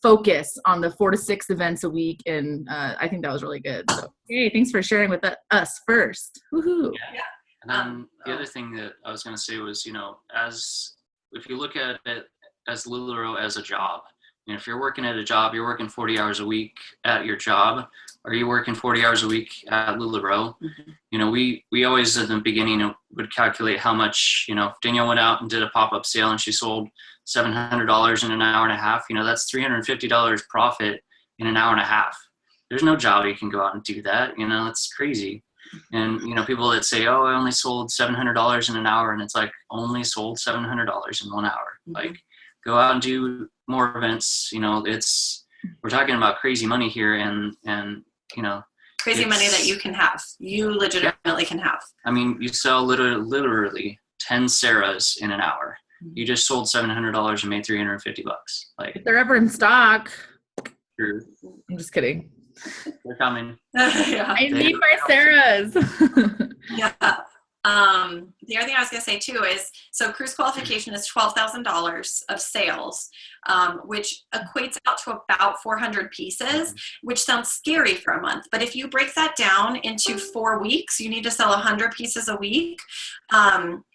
focus on the 4 to 6 events a week, and I think that was really good. So, hey, thanks for sharing with us first. Woohoo! Yeah. And then the other thing that I was going to say was, if you look at it as LuLaRoe as a job, if you're working at a job, you're working 40 hours a week at your job, or you're working 40 hours a week at LuLaRoe. We always at the beginning would calculate how much, Danielle went out and did a pop-up sale and she sold $700 in an hour and a half. That's $350 profit in an hour and a half. There's no job you can go out and do that. It's crazy. And, people that say, oh, I only sold $700 in an hour, and it's like, only sold $700 in 1 hour. Like, go out and do more events. We're talking about crazy money here, and crazy money that you can have. You legitimately can have. I mean, you sell literally 10 Sarahs in an hour. You just sold $700 and made $350. Like, if they're ever in stock. True. I'm just kidding. They're coming. Yeah. I need my Sarahs. Yeah. The other thing I was going to say too is, so cruise qualification is $12,000 of sales, which equates out to about 400 pieces, which sounds scary for a month. But if you break that down into 4 weeks, you need to sell 100 pieces a week.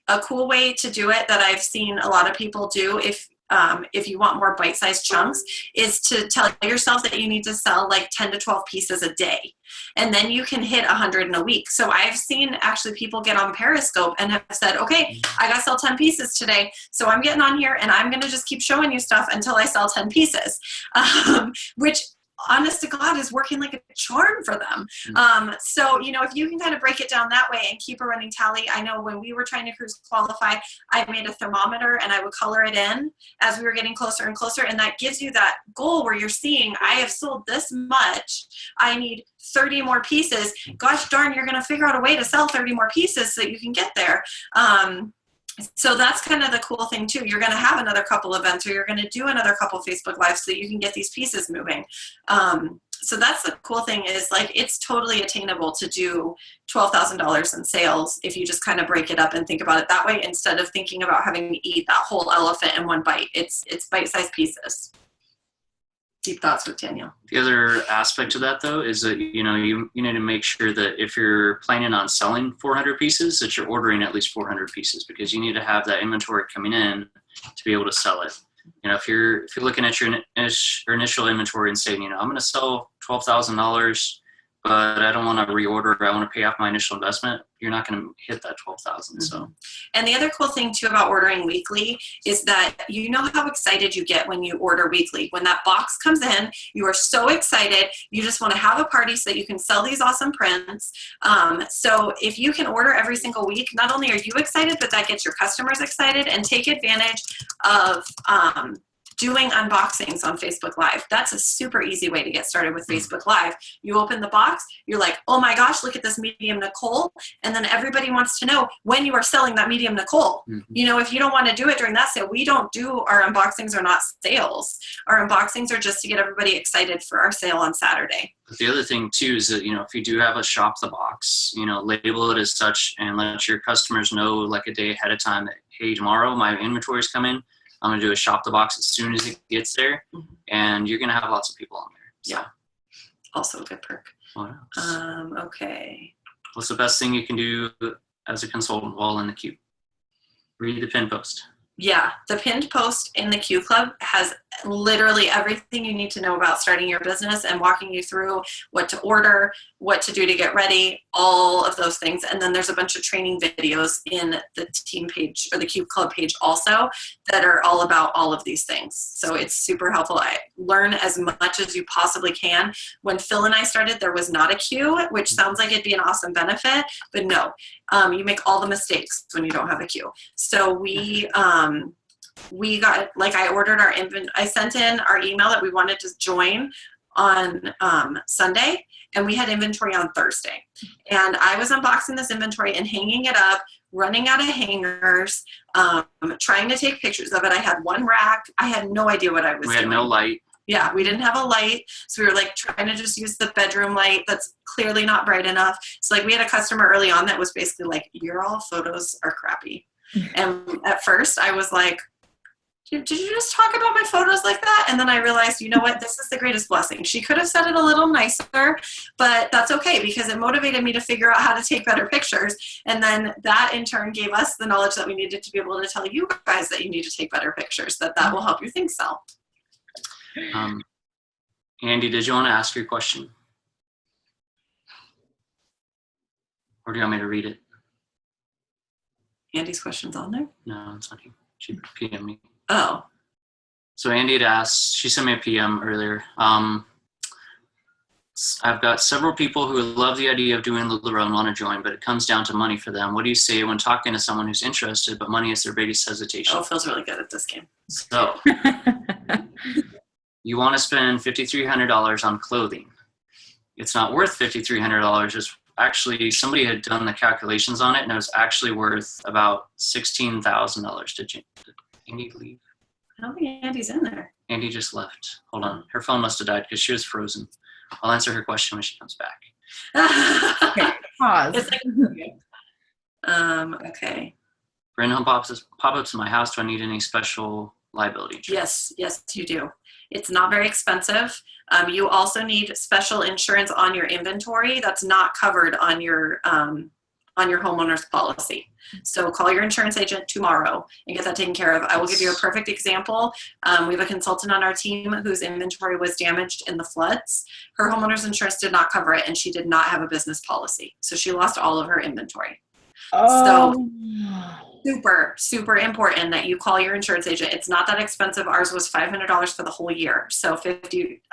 A cool way to do it that I've seen a lot of people do, if you want more bite-sized chunks, is to tell yourself that you need to sell like 10 to 12 pieces a day. And then you can hit 100 in a week. So I've seen actually people get on Periscope and have said, okay, I got to sell 10 pieces today. So I'm getting on here and I'm going to just keep showing you stuff until I sell 10 pieces, which honest to God is working like a charm for them. So, if you can kind of break it down that way and keep a running tally. I know when we were trying to cruise qualify, I made a thermometer and I would color it in as we were getting closer and closer. And that gives you that goal where you're seeing, I have sold this much. I need 30 more pieces. Gosh darn, you're going to figure out a way to sell 30 more pieces so that you can get there. So that's kind of the cool thing too. You're going to have another couple events, or you're going to do another couple Facebook Lives so you can get these pieces moving. So that's the cool thing, is like, it's totally attainable to do $12,000 in sales if you just kind of break it up and think about it that way, instead of thinking about having to eat that whole elephant in one bite. It's bite-sized pieces. Deep thoughts with Danielle. The other aspect of that, though, is that, you need to make sure that if you're planning on selling 400 pieces, that you're ordering at least 400 pieces, because you need to have that inventory coming in to be able to sell it. If you're looking at your initial inventory and saying, I'm going to sell $12,000, but I don't want to reorder, I want to pay off my initial investment, you're not going to hit that $12,000. So, and the other cool thing too about ordering weekly is that how excited you get when you order weekly. When that box comes in, you are so excited. You just want to have a party so that you can sell these awesome prints. So if you can order every single week, not only are you excited, but that gets your customers excited, and take advantage of doing unboxings on Facebook Live. That's a super easy way to get started with Facebook Live. You open the box, you're like, oh my gosh, look at this medium Nicole. And then everybody wants to know when you are selling that medium Nicole. If you don't want to do it during that sale, we don't do our unboxings, are not sales. Our unboxings are just to get everybody excited for our sale on Saturday. But the other thing too is that, if you do have a shop the box, label it as such and let your customers know like a day ahead of time that, hey, tomorrow my inventory's coming. I'm going to do a shop the box as soon as it gets there, and you're going to have lots of people on there. So. Yeah. Also a good perk. What else? Okay. What's the best thing you can do as a consultant while in the queue? Read the pin post. Yeah, the pinned post in the Q Club has literally everything you need to know about starting your business, and walking you through what to order, what to do to get ready, all of those things. And then there's a bunch of training videos in the team page or the Q Club page also that are all about all of these things. So it's super helpful. I learn as much as you possibly can. When Phil and I started, there was not a queue, which sounds like it'd be an awesome benefit, but no, you make all the mistakes when you don't have a queue. So we got, like, I ordered I sent in our email that we wanted to join on Sunday, and we had inventory on Thursday. And I was unboxing this inventory and hanging it up, running out of hangers, trying to take pictures of it. I had one rack. I had no idea what I was doing. We had no light. Yeah, we didn't have a light, so we were like trying to just use the bedroom light that's clearly not bright enough. So like we had a customer early on that was basically like, your all photos are crappy. And at first I was like, did you just talk about my photos like that? And then I realized, you know what, this is the greatest blessing. She could have said it a little nicer, but that's okay because it motivated me to figure out how to take better pictures. And then that in turn gave us the knowledge that we needed to be able to tell you guys that you need to take better pictures, that will help your things sell. Andy, did you want to ask your question? Or do you want me to read it? Andy's question's on there? No, it's not you. She PM'd me. Oh. So Andy had asked, she sent me a PM earlier. I've got several people who love the idea of doing LuLaRoe and want to join, but it comes down to money for them. What do you say when talking to someone who's interested, but money is their biggest hesitation? Oh, feels really good at this game. So you want to spend $5,300 on clothing. It's not worth $5,300. It's actually, somebody had done the calculations on it, and it was actually worth about $16,000. Did Andy leave? I don't think Andy's in there. Andy just left. Hold on. Her phone must have died because she was frozen. I'll answer her question when she comes back. Okay, pause. It's like, okay. For in-home pop-ups in my house, do I need any special liability insurance? Yes, you do. It's not very expensive. You also need special insurance on your inventory that's not covered on your homeowner's policy. So call your insurance agent tomorrow and get that taken care of. I will give you a perfect example. We have a consultant on our team whose inventory was damaged in the floods. Her homeowner's insurance did not cover it, and she did not have a business policy. So she lost all of her inventory. Oh. So super important that you call your insurance agent. It's not that expensive. Ours was $500 for the whole year. So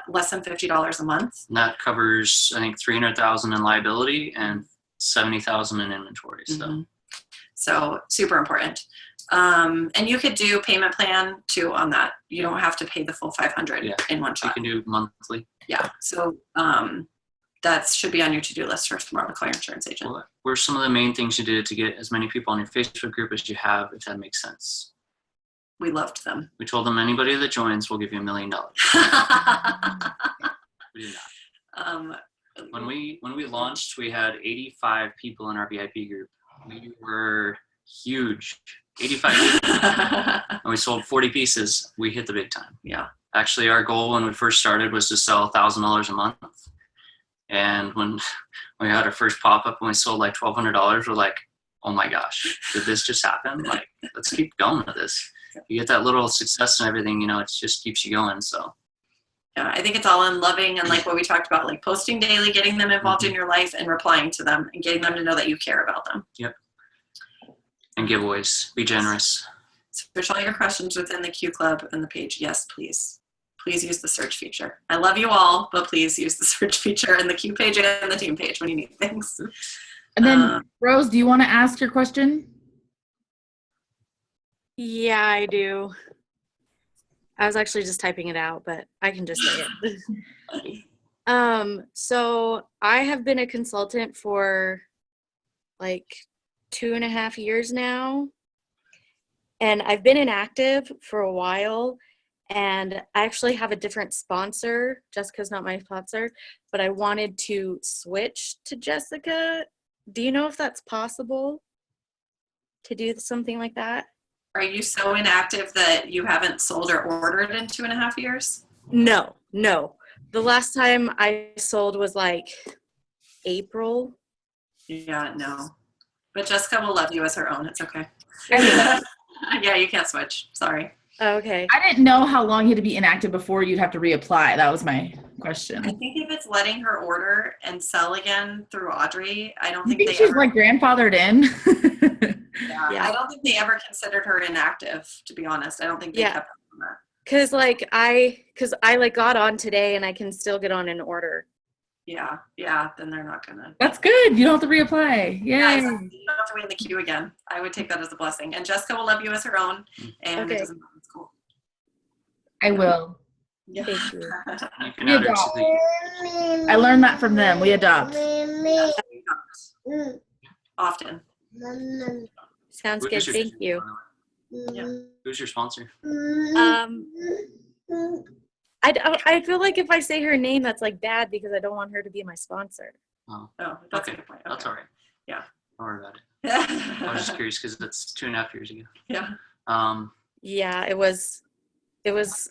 less than $50 a month. And that covers, I think, $300,000 in liability and $70,000 in inventory. So. Mm-hmm. So super important. And you could do payment plan too on that. You don't have to pay the full $500 in one shot. You can do monthly. Yeah. So that should be on your to-do list for tomorrow to call your insurance agent. What were some of the main things you did to get as many people on your Facebook group as you have, if that makes sense? We loved them. We told them anybody that joins, we'll give you $1 million. We did not. When we launched, we had 85 people in our VIP group. We were huge. 85 people. And we sold 40 pieces. We hit the big time. Yeah. Actually, our goal when we first started was to sell $1,000 a month. And when we had our first pop-up and we sold like $1,200, we're like, oh my gosh, did this just happen? Like, let's keep going with this. You get that little success and everything, it just keeps you going. So. Yeah, I think it's all in loving and like what we talked about, like posting daily, getting them involved in your life and replying to them and getting them to know that you care about them. Yep. And giveaways. Be generous. Search all your questions within the Q Club and the page. Yes, please. Please use the search feature. I love you all, but please use the search feature in the Q page and the team page when you need things. And then, Rose, do you want to ask your question? Yeah, I do. I was actually just typing it out, but I can just say it. So I have been a consultant for like 2.5 years now, and I've been inactive for a while, and I actually have a different sponsor. Jessica's not my sponsor, but I wanted to switch to Jessica. Do you know if that's possible to do something like that? Are you so inactive that you haven't sold or ordered in 2.5 years? No. The last time I sold was like April. Yeah, no. But Jessica will love you as her own. It's okay. Yeah, you can't switch. Sorry. Okay. I didn't know how long you had to be inactive before you'd have to reapply. That was my question. I think if it's letting her order and sell again through Audrey, I don't You think think she's like grandfathered in? Yeah, I don't think they ever considered her inactive, to be honest. I don't think they kept her on that. Cause I like got on today and I can still get on an order. Yeah, then they're not gonna. That's good. You don't have to reapply. Yay. Yeah, you don't have to wait in the queue again. I would take that as a blessing. And Jessica will love you as her own, and it doesn't matter. It's cool. I will. Yeah. Thank you. You can We add her to adopt. the. I learned that from them. We adopt. Often. Sounds Who's good. your- Thank you. Yeah. Who's your sponsor? Um, I feel like if I say her name, that's like bad because I don't want her to be my sponsor. Oh, Oh, that's okay. a good point. That's all right. Yeah. Don't worry about it. I was just curious because that's 2.5 years ago. Yeah. Yeah, it was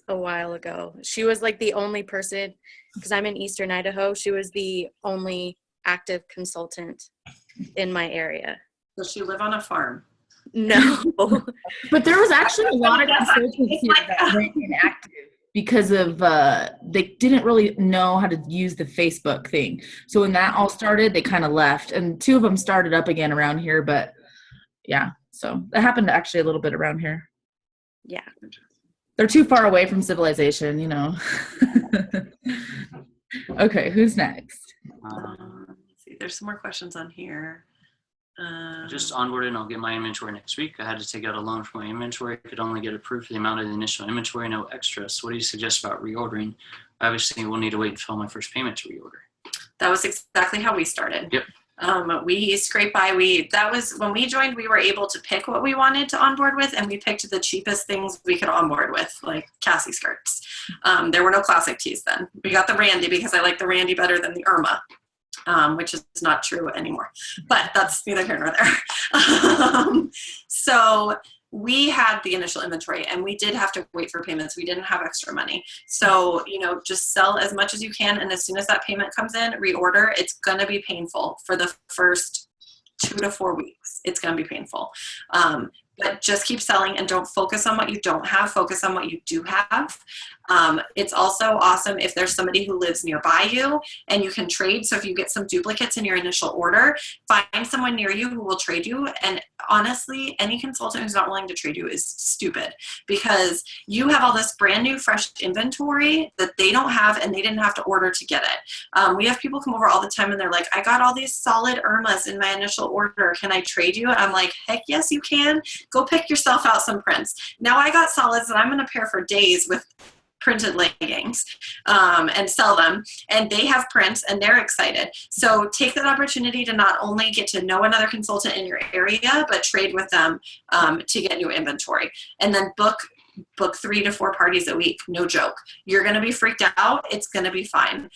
a while ago. She was like the only person, because I'm in Eastern Idaho, she was the only active consultant in my area. Does she live on a farm? No. But there was actually a lot of consultants It's here like- that went inactive because of they didn't really know how to use the Facebook thing. So when that all started, they kind of left, and 2 of them started up again around here. But yeah, so that happened actually a little bit around here. Yeah. They're too far away from civilization, you know. Okay, who's next? Let's see. There's some more questions on here. Just onboarded and I'll get my inventory next week. I had to take out a loan for my inventory. I could only get approved for the amount of the initial inventory, no extra. So what do you suggest about reordering? Obviously, we'll need to wait until my first payment to reorder. That was exactly how we started. Yep. We scraped by. That was when we joined. We were able to pick what we wanted to onboard with, and we picked the cheapest things we could onboard with, like Cassie skirts. There were no classic tees then. We got the Randy because I like the Randy better than the Irma, which is not true anymore. But that's neither here nor there. So we had the initial inventory, and we did have to wait for payments. We didn't have extra money. So, just sell as much as you can. And as soon as that payment comes in, reorder. It's going to be painful for the first 2 to 4 weeks. It's going to be painful. But just keep selling and don't focus on what you don't have. Focus on what you do have. It's also awesome if there's somebody who lives nearby you and you can trade. So if you get some duplicates in your initial order, find someone near you who will trade you. And honestly, any consultant who's not willing to trade you is stupid, because you have all this brand new, fresh inventory that they don't have and they didn't have to order to get it. We have people come over all the time and they're like, I got all these solid Irmas in my initial order. Can I trade you? I'm like, heck yes, you can. Go pick yourself out some prints. Now I got solids that I'm going to pair for days with printed leggings and sell them, and they have prints and they're excited. So take that opportunity to not only get to know another consultant in your area, but trade with them to get new inventory. And then book 3 to 4 parties a week. No joke. You're going to be freaked out. It's going to be fine.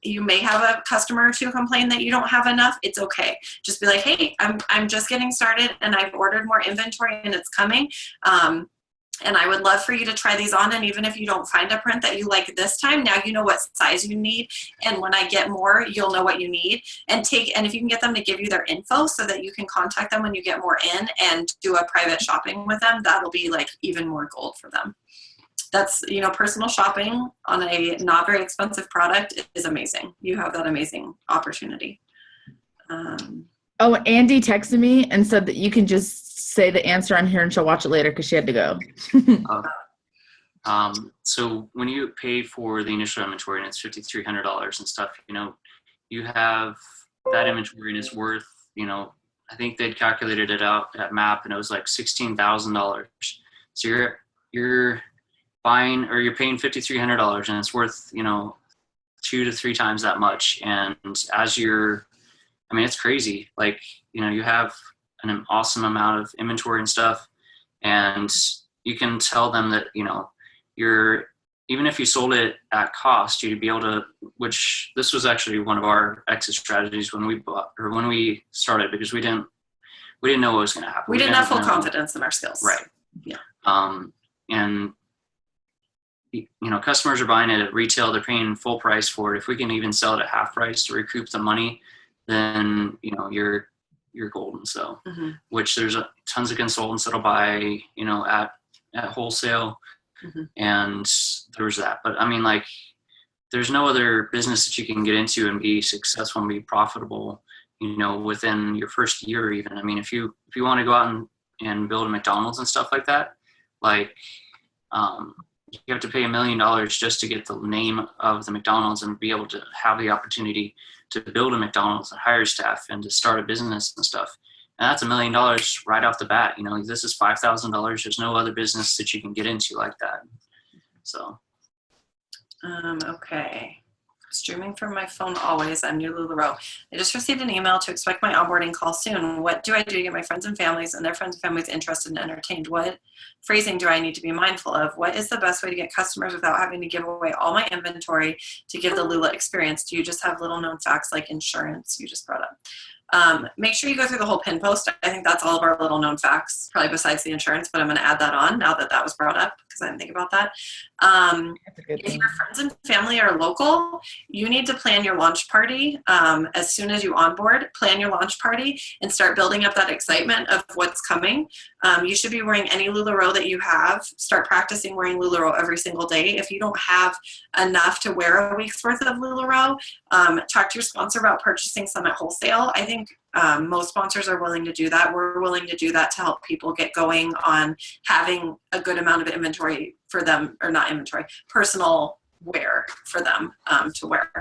You may have a customer or 2 complain that you don't have enough. It's okay. Just be like, hey, I'm just getting started and I've ordered more inventory and it's coming. And I would love for you to try these on. And even if you don't find a print that you like this time, now you know what size you need. And when I get more, you'll know what you need. And if you can get them to give you their info so that you can contact them when you get more in and do a private shopping with them, that'll be like even more gold for them. That's, personal shopping on a not very expensive product is amazing. You have that amazing opportunity. Oh, Andy texted me and said that you can just say the answer on here and she'll watch it later because she had to go. So when you pay for the initial inventory and it's $5,300 and stuff, you have that inventory and it's worth, I think they'd calculated it out at MAP and it was like $16,000. So you're buying or you're paying $5,300 and it's worth, 2 to 3 times that much. And as it's crazy. Like, you have an awesome amount of inventory and stuff, and you can tell them that, even if you sold it at cost, you'd be able to, which this was actually one of our exit strategies when we started, because we didn't know what was going to happen. We didn't have full confidence in our skills. Right. Yeah. And customers are buying it at retail, they're paying full price for it. If we can even sell it at half price to recoup the money, then you're golden. So, which there's tons of consultants that'll buy, at wholesale, and there's that. But there's no other business that you can get into and be successful and be profitable, within your first year even. If you want to go out and build a McDonald's and stuff like that, you have to pay $1 million just to get the name of the McDonald's and be able to have the opportunity to build a McDonald's and hire staff and to start a business and stuff. And that's $1 million right off the bat. This is $5,000. There's no other business that you can get into like that. So. Okay. Streaming from my phone always. I'm new LuLaRoe. I just received an email to expect my onboarding call soon. What do I do to get my friends and families and their friends and families interested and entertained? What phrasing do I need to be mindful of? What is the best way to get customers without having to give away all my inventory to give the Lula experience? Do you just have little known facts like insurance you just brought up? Make sure you go through the whole pin post. I think that's all of our little known facts, probably besides the insurance, but I'm going to add that on now that that was brought up because I didn't think about that. If your friends and family are local, you need to plan your launch party as soon as you onboard. Plan your launch party and start building up that excitement of what's coming. You should be wearing any LuLaRoe that you have. Start practicing wearing LuLaRoe every single day. If you don't have enough to wear a week's worth of LuLaRoe, talk to your sponsor about purchasing some at wholesale. I think most sponsors are willing to do that. We're willing to do that to help people get going on having a good amount of inventory for them, or not inventory, personal wear for them to wear.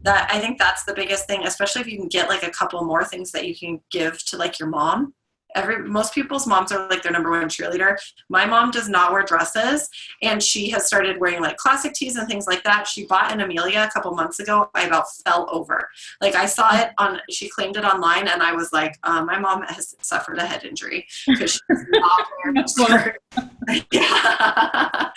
That, I think that's the biggest thing, especially if you can get like a couple more things that you can give to like your mom. Most people's moms are like their number one cheerleader. My mom does not wear dresses, and she has started wearing like classic tees and things like that. She bought an Amelia a couple months ago. I about fell over. Like I saw it on, she claimed it online, and I was like, my mom has suffered a head injury because she's not wearing a skirt. Yeah.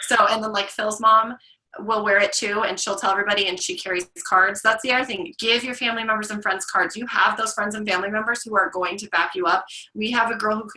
So, and then like Phil's mom will wear it too, and she'll tell everybody, and she carries cards. That's the other thing. Give your family members and friends cards. You have those friends and family members who are going to back you up. We have a girl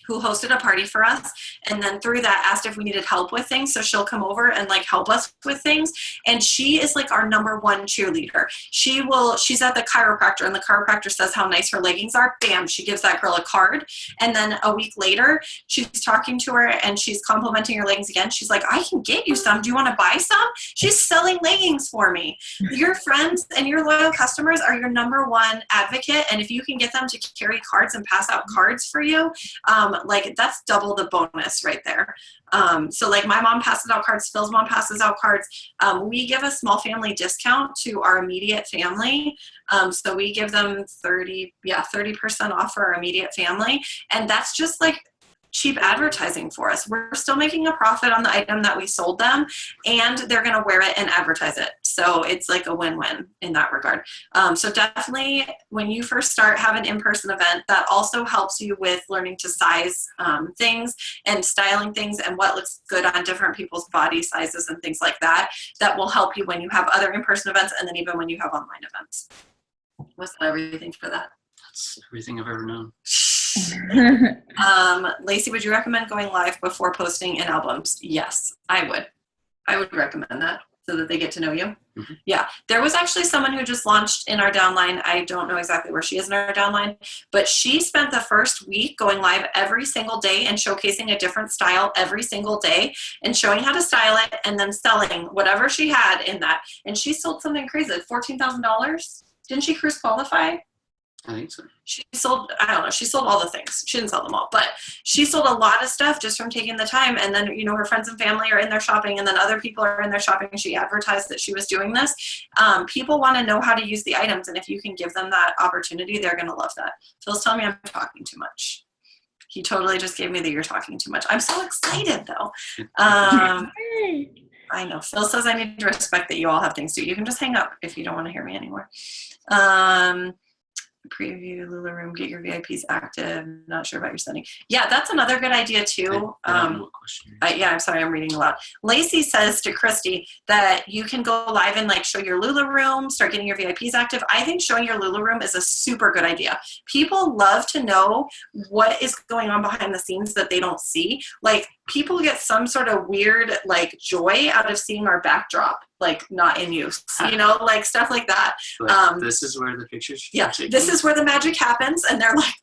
who hosted a party for us, and then through that asked if we needed help with things, so she'll come over and like help us with things. And she is like our number one cheerleader. She's at the chiropractor, and the chiropractor says how nice her leggings are. Bam, she gives that girl a card. And then a week later, she's talking to her and she's complimenting her leggings again. She's like, I can get you some. Do you want to buy some? She's selling leggings for me. Your friends and your loyal customers are your number one advocate, and if you can get them to carry cards and pass out cards for you, like that's double the bonus right there. So like my mom passes out cards, Phil's mom passes out cards. We give a small family discount to our immediate family. So we give them 30% off for our immediate family. And that's just like cheap advertising for us. We're still making a profit on the item that we sold them, and they're going to wear it and advertise it. So it's like a win-win in that regard. So definitely when you first start, have an in-person event. That also helps you with learning to size things and styling things and what looks good on different people's body sizes and things like that. That will help you when you have other in-person events, and then even when you have online events. Was that everything for that? That's everything I've ever known. Lacey, would you recommend going live before posting in albums? Yes, I would. I would recommend that so that they get to know you. Mm-hmm. Yeah, there was actually someone who just launched in our downline. I don't know exactly where she is in our downline, but she spent the first week going live every single day and showcasing a different style every single day and showing how to style it and then selling whatever she had in that. And she sold something crazy, $14,000. Didn't she cruise qualify? I think so. She sold, I don't know, she sold all the things. She didn't sell them all, but she sold a lot of stuff just from taking the time. And then, you know, her friends and family are in there shopping, and then other people are in there shopping. She advertised that she was doing this. People want to know how to use the items, and if you can give them that opportunity, they're going to love that. Phil's telling me I'm talking too much. He totally just gave me the you're talking too much. I'm so excited, though. I know. Phil says I need to respect that you all have things to do. You can just hang up if you don't want to hear me anymore. Preview LuLaRoom, get your VIPs active. Not sure about your setting. Yeah, that's another good idea too. I don't know what question. Yeah, I'm sorry, I'm reading a lot. Lacey says to Christy that you can go live and like show your LuLaRoom, start getting your VIPs active. I think showing your LuLaRoom is a super good idea. People love to know what is going on behind the scenes that they don't see. Like people get some sort of weird like joy out of seeing our backdrop like not in use, you know, like stuff like that. This is where the pictures. Yeah, this is where the magic happens, and they're like,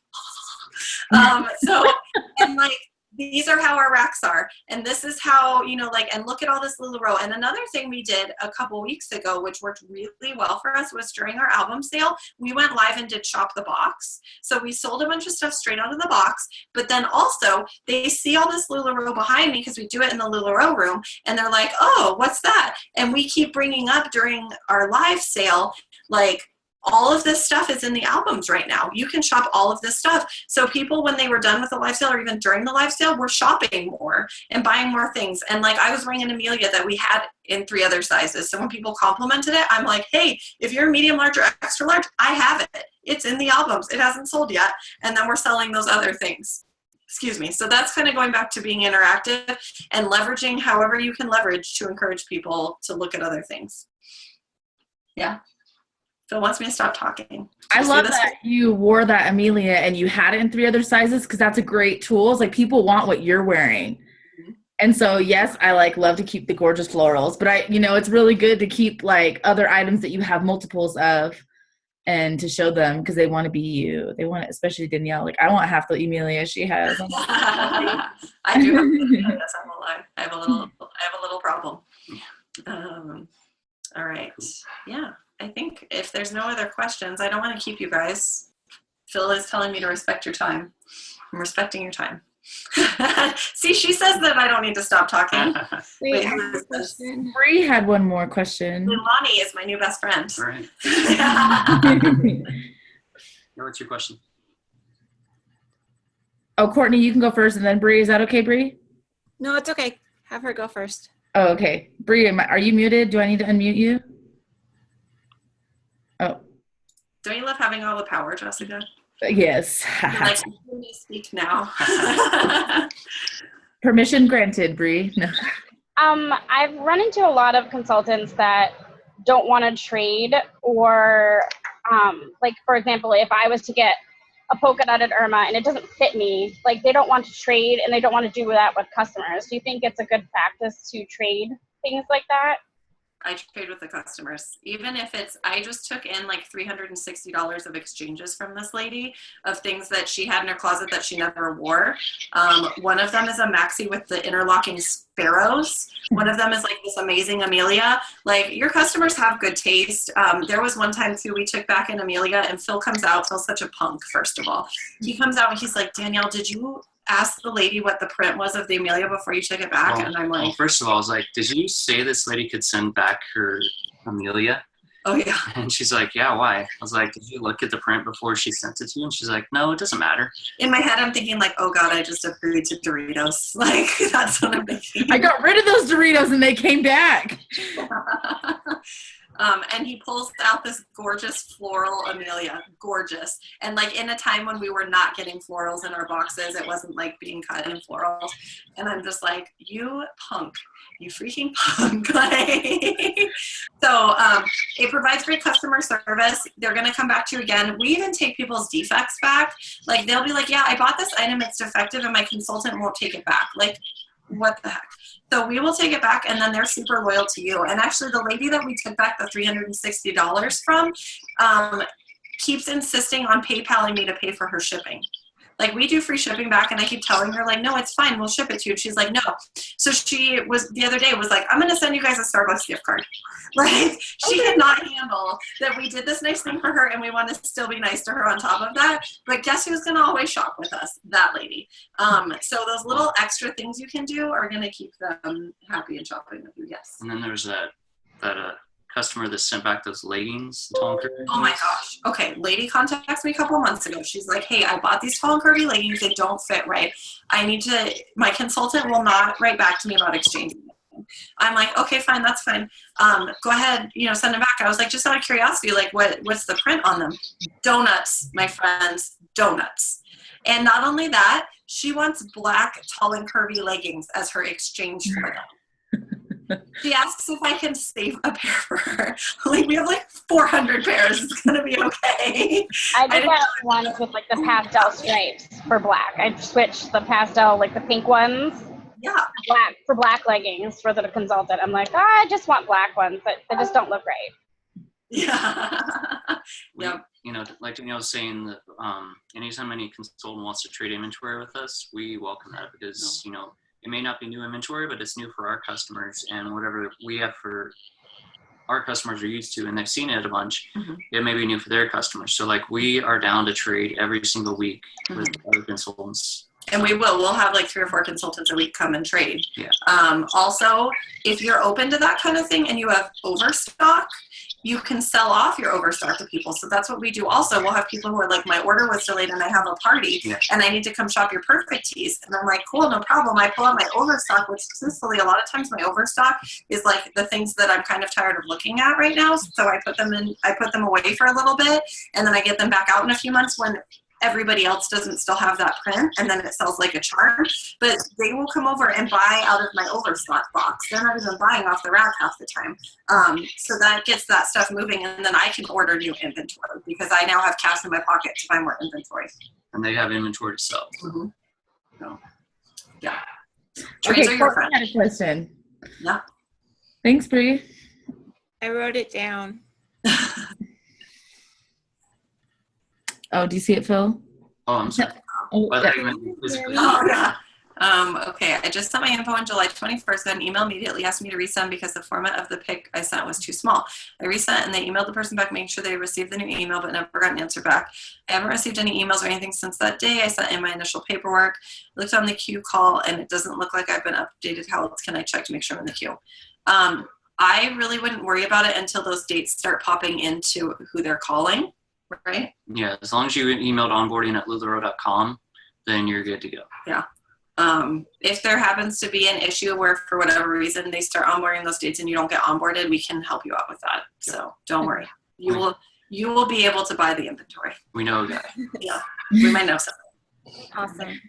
so and like these are how our racks are, and this is how, you know, like, and look at all this LuLaRoe. And another thing we did a couple weeks ago, which worked really well for us, was during our album sale, we went live and did shop the box. So we sold a bunch of stuff straight out of the box, but then also they see all this LuLaRoe behind me because we do it in the LuLaRoe room, and they're like, oh, what's that? And we keep bringing up during our live sale, like, all of this stuff is in the albums right now. You can shop all of this stuff. So people, when they were done with the live sale or even during the live sale, were shopping more and buying more things. And like, I was wearing an Amelia that we had in 3 other sizes. So when people complimented it, I'm like, hey, if you're medium, large, or extra large, I have it. It's in the albums. It hasn't sold yet. And then we're selling those other things. Excuse me. So that's kind of going back to being interactive and leveraging however you can leverage to encourage people to look at other things. Yeah. Phil wants me to stop talking. I love that you wore that Amelia and you had it in 3 other sizes, because that's a great tool. It's like people want what you're wearing. Mm-hmm. And so, yes, I like love to keep the gorgeous florals, but it's really good to keep like other items that you have multiples of and to show them, because they want to be you. They want it, especially Danielle. Like, I want half the Amelia she has. I do have this. I'm alive. I have a little problem. All right. Yeah. I think if there's no other questions, I don't want to keep you guys. Phil is telling me to respect your time. I'm respecting your time. See, she says that I don't need to stop talking. Wait, who is this? Bree had one more question. Lonnie is my new best friend. All right. What's your question? Oh, Courtney, you can go first, and then Bree. Is that okay, Bree? No, it's okay. Have her go first. Oh, okay. Bree, are you muted? Do I need to unmute you? Oh. Don't you love having all the power, Jessica? Yes. Like, you may speak now. Permission granted, Bree. No. I've run into a lot of consultants that don't want to trade, or like, for example, if I was to get a polka dotted Irma and it doesn't fit me, like, they don't want to trade and they don't want to do that with customers. Do you think it's a good practice to trade things like that? I trade with the customers. Even if I just took in like $360 of exchanges from this lady of things that she had in her closet that she never wore. One of them is a maxi with the interlocking sparrows. One of them is like this amazing Amelia. Like, your customers have good taste. There was one time too, we took back an Amelia and Phil's such a punk, first of all. He comes out and he's like, Danielle, did you ask the lady what the print was of the Amelia before you took it back? And I'm like, first of all, I was like, did you say this lady could send back her Amelia? Oh yeah. And she's like, yeah, why? I was like, did you look at the print before she sent it to you? And she's like, no, it doesn't matter. In my head, I'm thinking like, oh God, I just agreed to Doritos. Like, that's what I'm thinking. I got rid of those Doritos and they came back. And he pulls out this gorgeous floral Amelia, gorgeous. And like, in a time when we were not getting florals in our boxes, it wasn't like being cut in florals. And I'm just like, you punk, you freaking punk. So it provides great customer service. They're going to come back to you again. We even take people's defects back. Like, they'll be like, yeah, I bought this item, it's defective, and my consultant won't take it back. Like, what the heck? So we will take it back, and then they're super loyal to you. And actually, the lady that we took back the $360 from keeps insisting on PayPaling me to pay for her shipping. Like, we do free shipping back, and I keep telling her, like, no, it's fine, we'll ship it to you. And she's like, no. So she was, the other day, was like, I'm going to send you guys a Starbucks gift card. Like, she could not handle that we did this nice thing for her, and we want to still be nice to her on top of that. But guess who's going to always shop with us? That lady. So those little extra things you can do are going to keep them happy and shopping with you, yes. And then there's that customer that sent back those leggings, tall and curvy. Oh my gosh. Okay, lady contacted me a couple of months ago. She's like, hey, I bought these tall and curvy leggings. They don't fit right. My consultant will not write back to me about exchanging them. I'm like, okay, fine, that's fine. Go ahead, send them back. I was like, just out of curiosity, like, what's the print on them? Donuts, my friends, donuts. And not only that, she wants black tall and curvy leggings as her exchange for them. She asks if I can save a pair for her. Like, we have like 400 pairs. It's gonna be okay. I did that ones with like the pastel stripes for black. I switched the pastel, like the pink ones. Yeah. Black leggings for the consultant. I'm like, I just want black ones, but they just don't look right. Yeah. Yep. Like Danielle was saying, that anytime any consultant wants to trade inventory with us, we welcome that, because it may not be new inventory, but it's new for our customers, and whatever we have for our customers are used to, and they've seen it a bunch, it may be new for their customers. So like, we are down to trade every single week with other consultants. And we'll have like 3 or 4 consultants a week come and trade. Yeah. Also, if you're open to that kind of thing and you have overstock, you can sell off your overstock to people. So that's what we do. Also, we'll have people who are like, my order was delayed and I have a party and I need to come shop your perfect tees. And I'm like, cool, no problem. I pull out my overstock, which truthfully, a lot of times my overstock is like the things that I'm kind of tired of looking at right now. So I put them away for a little bit, and then I get them back out in a few months when everybody else doesn't still have that print, and then it sells like a charm. But they will come over and buy out of my overstock box. They're not even buying off the rack half the time. So that gets that stuff moving, and then I can order new inventory because I now have cash in my pocket to buy more inventory. And they have inventory to sell. Mm-hmm. So, yeah. Okay, Trades are your Courtney friend. had a question. Yeah. Thanks, Bree. I wrote it down. Oh, do you see it, Phil? Oh, I'm sorry. Oh, I thought you meant physically. Oh, yeah. Okay, I just sent my info on July 21st. Got an email immediately asking me to resend because the format of the pic I sent was too small. I resent and they emailed the person back making sure they received the new email but never got an answer back. I haven't received any emails or anything since that day. I sent in my initial paperwork, looked on the queue call, and it doesn't look like I've been updated. How else can I check to make sure I'm in the queue? I really wouldn't worry about it until those dates start popping into who they're calling, right? Yeah, as long as you emailed onboarding@lululemon.com, then you're good to go. Yeah. If there happens to be an issue where for whatever reason they start onboarding those dates and you don't get onboarded, we can help you out with that. So don't worry. You will be able to buy the inventory. We know a guy. Yeah. We might know something. Awesome.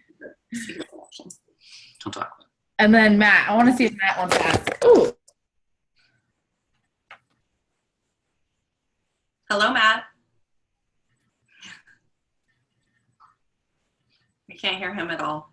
Don't talk about it. And then Matt, I want to see if Matt wants to ask. Ooh. Hello, Matt. We can't hear him at all.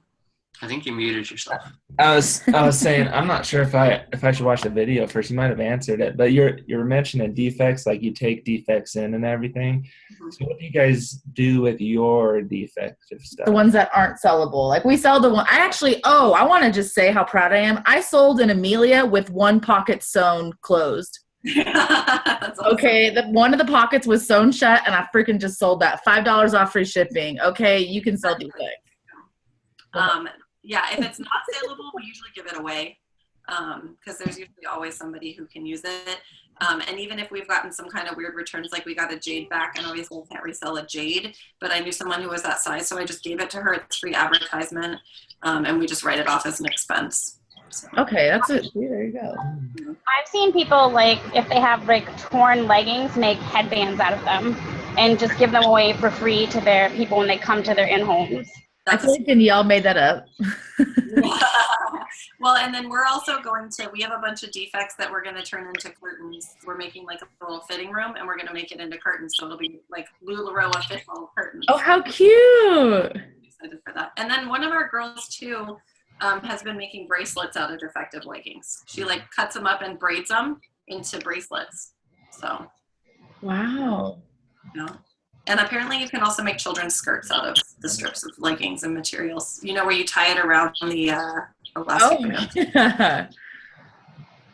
I think you muted yourself. I was saying I'm not sure if I should watch the video first. You might have answered it, but you're mentioning defects, like you take defects in and everything. Mm-hmm. So what do you guys do with your defective stuff? The ones that aren't sellable. Like we sell the one. I want to just say how proud I am. I sold an Amelia with one pocket sewn closed. That's awesome. Okay, one of the pockets was sewn shut, and I freaking just sold that. $5 off free shipping. Okay, you can sell defects. Yeah, if it's not saleable, we usually give it away because there's usually always somebody who can use it. And even if we've gotten some kind of weird returns, like we got a jade back, and obviously I can't resell a jade, but I knew someone who was that size, so I just gave it to her. It's free advertisement, and we just write it off as an expense. So. Okay, that's it. See, there you go. I've seen people, like, if they have like torn leggings, make headbands out of them and just give them away for free to their people when they come to their in-homes. I feel like Danielle made that up. Well, and then we're also we have a bunch of defects that we're going to turn into curtains. We're making like a little fitting room, and we're going to make it into curtains. So it'll be like LuLaRoe official curtains. Oh, how cute. I'm excited for that. And then one of our girls too has been making bracelets out of defective leggings. She like cuts them up and braids them into bracelets. So. Wow. Yeah. And apparently you can also make children's skirts out of the strips of leggings and materials. You know, where you tie it around the elastic band. Yeah.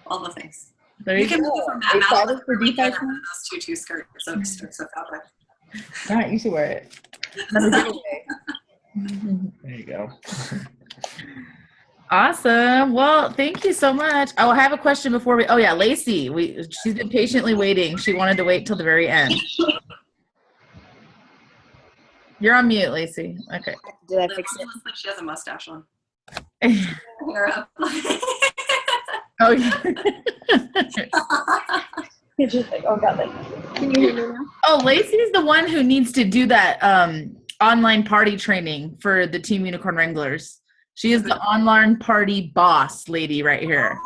All the things. There You you can go. make it from that. They Matt sell looks this for really good defects under now? those tutu skirts of strips of fabric. All right, you should wear it. Another giveaway. There you go. Awesome. Well, thank you so much. Oh, I have a question before we. Oh yeah, Lacey. She's been patiently waiting. She wanted to wait till the very end. You're on mute, Lacey. Okay. Did I It fix it? looks like she has a mustache on. Oh Hair up. yeah. You're just like, oh god, like, can you hear me now? Oh, Lacey's the one who needs to do that online party training for the Team Unicorn Wranglers. She is the online party boss lady right here.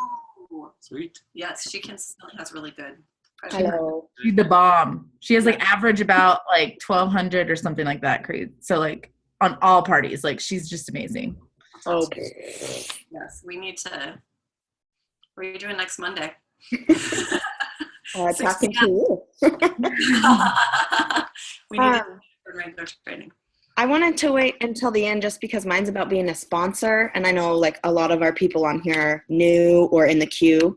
Oh, Sweet. yes, she consistently has really good. Hello. She's the bomb. She has like average about like 1,200 or something like that. Crazy. So like on all parties, like she's just amazing. Okay. Yes, we need to. What are you doing next Monday? Talking to you. We need regular training. I wanted to wait until the end just because mine's about being a sponsor, and I know like a lot of our people on here are new or in the queue.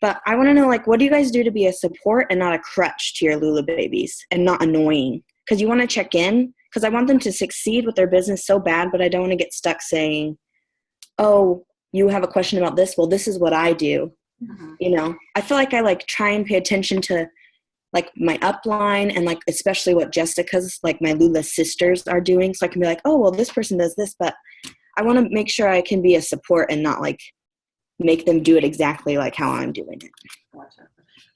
But I want to know, like, what do you guys do to be a support and not a crutch to your Lula babies and not annoying? Because you want to check in because I want them to succeed with their business so bad, but I don't want to get stuck saying, oh, you have a question about this? Well, this is what I do. Mhm. You know, I feel like I like try and pay attention to like my upline and like especially what Jessica's, like my Lula sisters are doing. So I can be like, oh, well, this person does this, but I want to make sure I can be a support and not like make them do it exactly like how I'm doing it. Gotcha.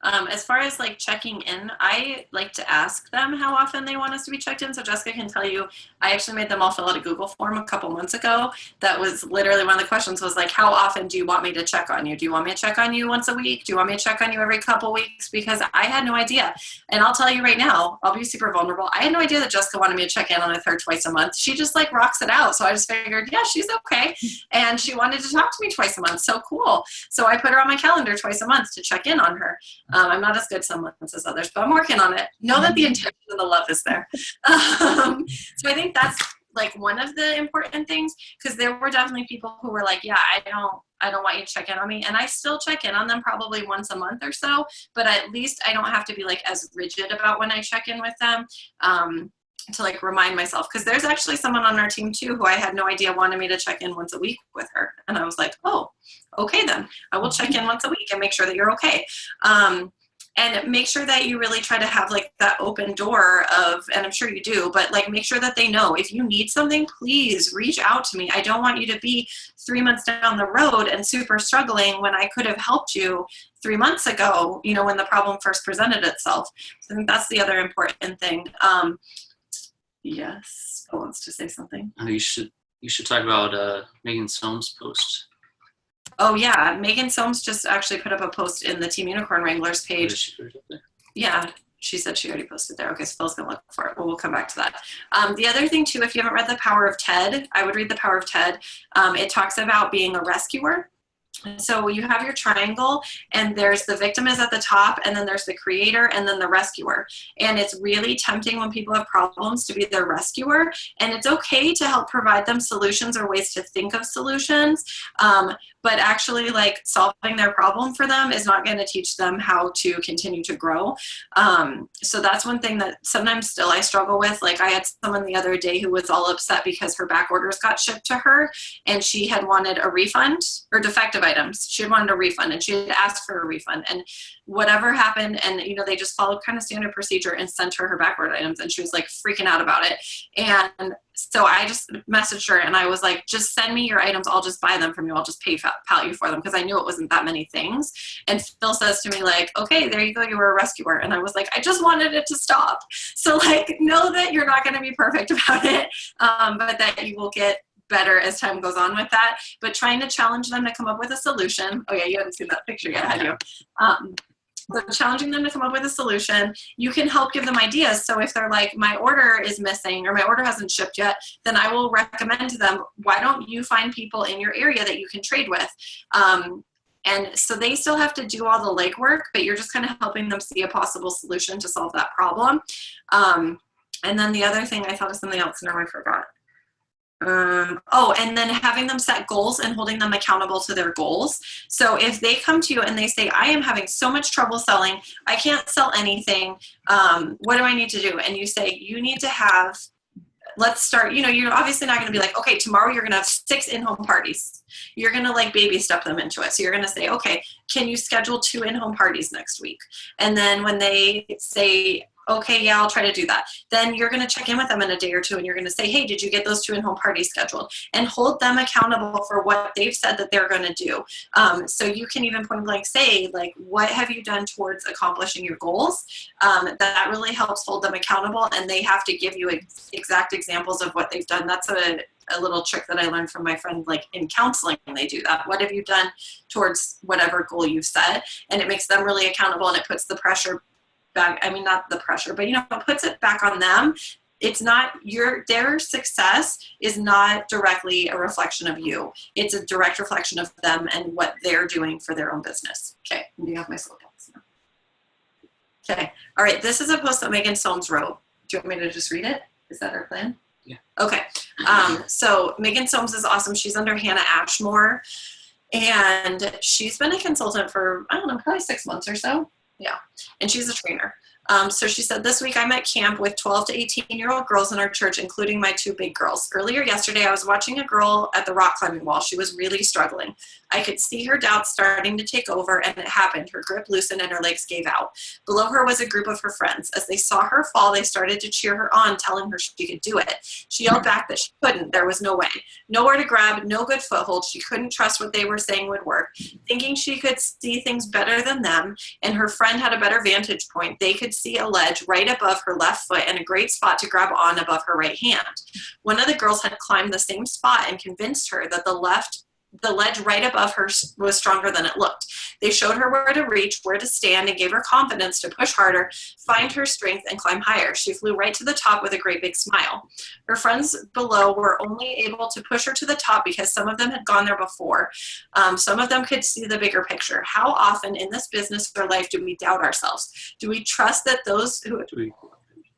As far as like checking in, I like to ask them how often they want us to be checked in. So Jessica can tell you, I actually made them all fill out a Google form a couple months ago. That was literally one of the questions was like, how often do you want me to check on you? Do you want me to check on you once a week? Do you want me to check on you every couple weeks? Because I had no idea. And I'll tell you right now, I'll be super vulnerable. I had no idea that Jessica wanted me to check in on her twice a month. She just like rocks it out. So I just figured, yeah, she's okay. And she wanted to talk to me twice a month. So cool. So I put her on my calendar twice a month to check in on her. I'm not as good some months as others, but I'm working on it. Know that the intention and the love is there. So I think that's like one of the important things, because there were definitely people who were like, yeah, I don't want you to check in on me. And I still check in on them probably once a month or so, but at least I don't have to be like as rigid about when I check in with them. To like remind myself, because there's actually someone on our team too who I had no idea wanted me to check in once a week with her, and I was like, oh, okay, then I will check in once a week and make sure that you're okay. And make sure that you really try to have like that open door of, and I'm sure you do, but like make sure that they know if you need something, please reach out to me. I don't want you to be 3 months down the road and super struggling when I could have helped you 3 months ago, you know, when the problem first presented itself. So I think that's the other important thing. Yes, who wants to say something? You should talk about Megan Soames' post. Oh yeah, Megan Soames just actually put up a post in the Team Unicorn Wranglers Did page. she put it up there? Yeah, she said she already posted there. Okay, so Phil's gonna look for it. Well, we'll come back to that. The other thing too, if you haven't read The Power of Ted, I would read The Power of Ted. It talks about being a rescuer. So you have your triangle, and there's the victim is at the top, and then there's the creator, and then the rescuer. And it's really tempting when people have problems to be their rescuer, and it's okay to help provide them solutions or ways to think of solutions. But actually like solving their problem for them is not going to teach them how to continue to grow. So that's one thing that sometimes still I struggle with. Like I had someone the other day who was all upset because her back orders got shipped to her, and she had wanted a refund, or defective items. She had wanted a refund, and she had asked for a refund, and whatever happened, and you know, they just followed kind of standard procedure and sent her back ordered items, and she was like freaking out about it. And so I just messaged her and I was like, just send me your items. I'll just buy them from you. I'll just PayPal you for them, because I knew it wasn't that many things. And Phil says to me like, okay, there you go. You were a rescuer. And I was like, I just wanted it to stop. So like, know that you're not going to be perfect about it, but that you will get better as time goes on with that. But trying to challenge them to come up with a solution. Oh yeah, you haven't seen that picture yet, have you? So challenging them to come up with a solution, you can help give them ideas. So if they're like, my order is missing or my order hasn't shipped yet, then I will recommend to them, why don't you find people in your area that you can trade with? And so they still have to do all the legwork, but you're just kind of helping them see a possible solution to solve that problem. And then the other thing, I thought of something else and now I forgot. And then having them set goals and holding them accountable to their goals. So if they come to you and they say, I am having so much trouble selling, I can't sell anything, what do I need to do? And you say, you need to have, let's start, you know, you're obviously not going to be like, okay, tomorrow you're going to have 6 in-home parties. You're going to like baby step them into it. So you're going to say, okay, can you schedule 2 in-home parties next week? And then when they say, okay, yeah, I'll try to do that, then you're going to check in with them in a day or 2 and you're going to say, hey, did you get those 2 in-home parties scheduled? And hold them accountable for what they've said that they're going to do. So you can even point blank say, like, what have you done towards accomplishing your goals? That really helps hold them accountable, and they have to give you exact examples of what they've done. That's a little trick that I learned from my friend, like in counseling, they do that. What have you done towards whatever goal you've set? And it makes them really accountable, and it puts the pressure back. I mean, not the pressure, but, you know, it puts it back on them. It's not their success is not directly a reflection of you. It's a direct reflection of them and what they're doing for their own business. Okay. Do you have my soapbox now? Okay. All right. This is a post that Megan Soames wrote. Do you want me to just read it? Is that our plan? Yeah. Okay. So Megan Soames is awesome. She's under Hannah Ashmore, and she's been a consultant for, I don't know, probably 6 months or so. Yeah. And she's a trainer. So she said, this week I'm at camp with 12 to 18-year-old girls in our church, including my 2 big girls. Earlier yesterday, I was watching a girl at the rock climbing wall. She was really struggling. I could see her doubts starting to take over, and it happened. Her grip loosened and her legs gave out. Below her was a group of her friends. As they saw her fall, they started to cheer her on, telling her she could do it. She yelled back that she couldn't. There was no way. Nowhere to grab, no good foothold. She couldn't trust what they were saying would work. Thinking she could see things better than them, and her friend had a better vantage point, they could see a ledge right above her left foot and a great spot to grab on above her right hand. One of the girls had climbed the same spot and convinced her that the ledge right above her was stronger than it looked. They showed her where to reach, where to stand, and gave her confidence to push harder, find her strength, and climb higher. She flew right to the top with a great big smile. Her friends below were only able to push her to the top because some of them had gone there before. Some of them could see the bigger picture. How often in this business or life do we doubt ourselves? Do we trust that those who...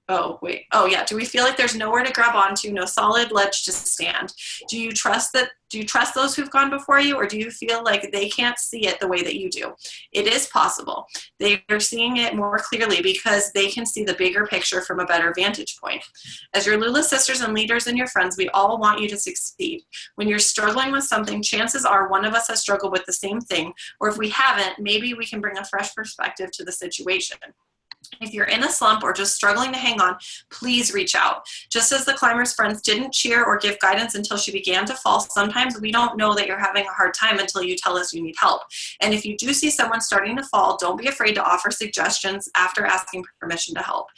Do we feel like there's nowhere to grab onto, no solid ledge to stand? Do you trust those who've gone before you, or do you feel like they can't see it the way that you do? It is possible. They are seeing it more clearly because they can see the bigger picture from a better vantage point. As your Lula sisters and leaders and your friends, we all want you to succeed. When you're struggling with something, chances are one of us has struggled with the same thing, or if we haven't, maybe we can bring a fresh perspective to the situation. If you're in a slump or just struggling to hang on, please reach out. Just as the climber's friends didn't cheer or give guidance until she began to fall, sometimes we don't know that you're having a hard time until you tell us you need help. And if you do see someone starting to fall, don't be afraid to offer suggestions after asking permission to help.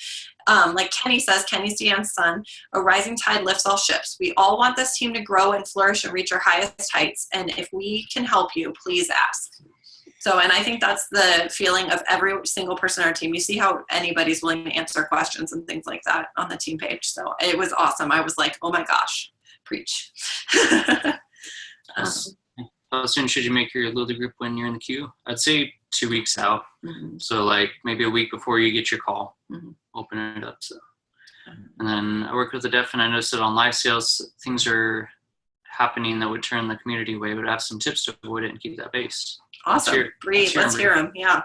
Like Kenny says, Kenny's Deanne's son, a rising tide lifts all ships. We all want this team to grow and flourish and reach our highest heights. And if we can help you, please ask. So, and I think that's the feeling of every single person on our team. You see how anybody's willing to answer questions and things like that on the team page. So it was awesome. I was like, oh my gosh, preach. How soon should you make your Lula group when you're in the queue? I'd say 2 weeks out. Mm-hmm. So like maybe a week before you get your call, Mm-hmm. open it up. So, and then I work with the deaf, and I noticed that on live sales, things are happening that would turn the community away, but I have some tips to avoid it and keep that base. Awesome. Let's hear them. Yeah.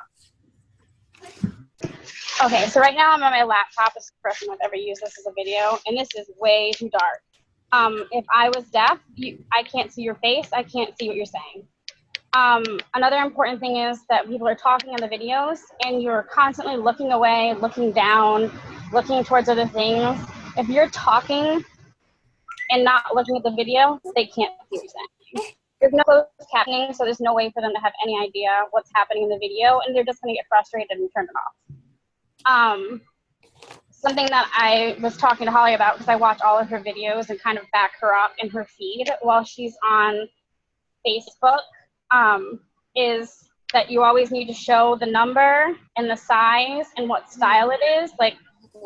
Okay, so right now I'm on my laptop. This is the first time I've ever used this as a video, and this is way too dark. If I was deaf, I can't see your face. I can't see what you're saying. Another important thing is that people are talking in the videos, and you're constantly looking away, looking down, looking towards other things. If you're talking and not looking at the video, they can't see what you're saying. There's no closed captioning, so there's no way for them to have any idea what's happening in the video, and they're just going to get frustrated and turn it off. Something that I was talking to Holly about, because I watch all of her videos and kind of back her up in her feed while she's on Facebook, is that you always need to show the number and the size and what style it is, like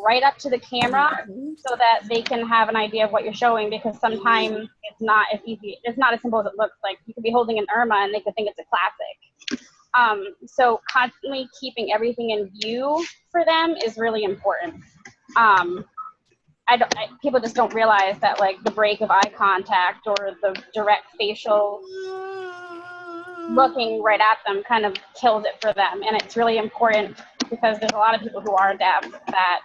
right up to the camera, so that they can have an idea of what you're showing, because sometimes it's not as easy, it's not as simple as it looks. Like you could be holding an Irma and they could think it's a classic. So constantly keeping everything in view for them is really important. People just don't realize that, like, the break of eye contact or the direct facial looking right at them kind of kills it for them. And it's really important because there's a lot of people who are deaf that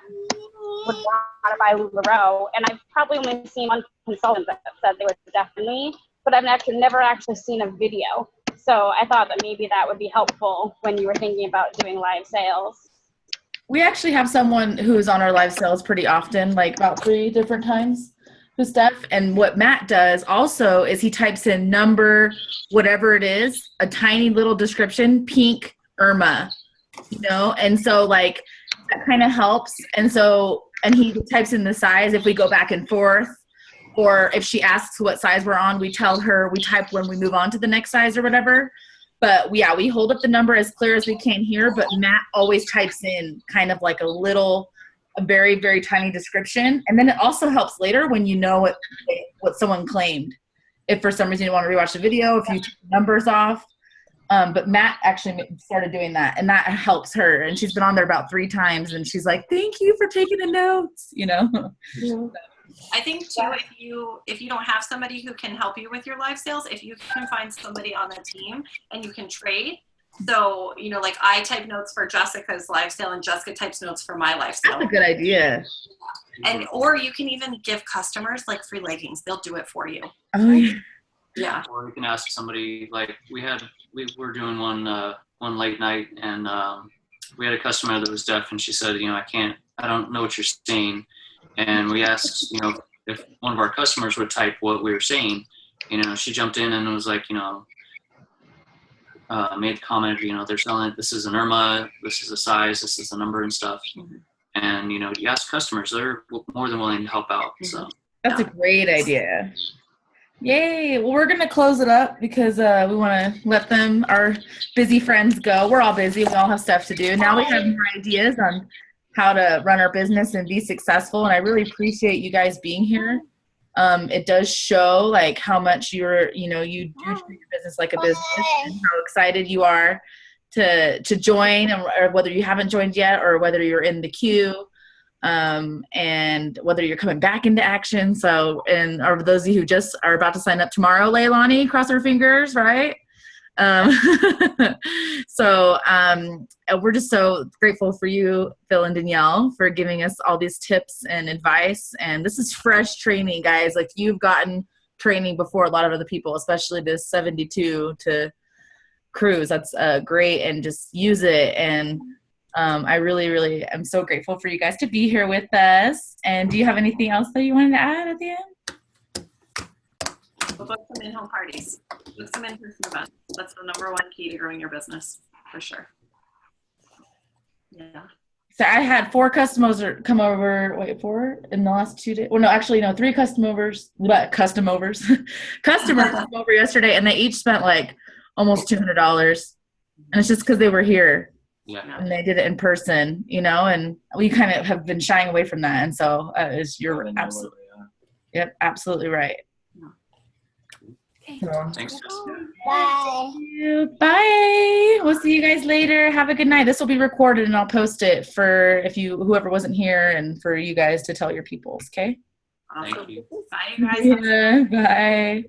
would want to buy LuLaRoe. And I've probably only seen one consultant that said they were deaf to me, but I've never actually seen a video. So I thought that maybe that would be helpful when you were thinking about doing live sales. We actually have someone who's on our live sales pretty often, like about 3 different times, who's deaf. And what Matt does also is he types in number, whatever it is, a tiny little description, pink Irma, and so like that kind of helps. And he types in the size if we go back and forth, or if she asks what size we're on, we tell her, we type when we move on to the next size or whatever. But yeah, we hold up the number as clear as we can here, but Matt always types in kind of like a very, very tiny description. And then it also helps later when you know what someone claimed. If for some reason you want to rewatch the video, if you take numbers off. But Matt actually started doing that, and that helps her. And she's been on there about 3 times, and she's like, thank you for taking the notes, Yeah. I think too, if you don't have somebody who can help you with your live sales, if you can find somebody on the team and you can trade, So, you know, like I type notes for Jessica's live sale and Jessica types notes for my live sale. That's a good idea. And or you can even give customers like free leggings. They'll do it for you. Oh, yeah. Yeah. Or you can ask somebody, like we were doing one late night, and we had a customer that was deaf, and she said, you know, I don't know what you're saying. And we asked, you know, if one of our customers would type what we were saying. You know, she jumped in and was like, you know, made the comment, you know, they're selling it. This is an Irma. This is a size. This is a number and stuff. Mm-hmm. And, you know, you ask customers, they're more than willing to help out. So That's a great idea. Yay. Well, we're going to close it up because we want to let our busy friends go. We're all busy. We all have stuff to do. Now we have more ideas on how to run our business and be successful. And I really appreciate you guys being here. It does show like how much you do treat your business like a business and how excited you are to join, or whether you haven't joined yet or whether you're in the queue, and whether you're coming back into action. So, and or those of you who just are about to sign up tomorrow, Leilani, cross our fingers, right? So we're just so grateful for you, Phil and Danielle, for giving us all these tips and advice. And this is fresh training, guys. Like, you've gotten training before a lot of other people, especially this 72 to cruise. That's great, and just use it. And I really, really am so grateful for you guys to be here with us. And do you have anything else that you wanted to add at the end? We'll book some in-home parties. Book some in-person events. That's the number one key to growing your business, for sure. Yeah. So I had 4 customers come over. Wait, 4 in the last 2 days? Well, no, actually, no, 3 customers come over yesterday, and they each spent like almost $200. And it's just because they were here. yeah. And they did it in person, you know, and we kind of have been shying away from that. And so you're absolutely right. So, Thanks, Jessica. bye. We'll see you guys later. Have a good night. This will be recorded, and I'll post it for whoever wasn't here, and for you guys to tell your peoples. Okay. Awesome. Thank you. Bye, you guys. Yeah, bye.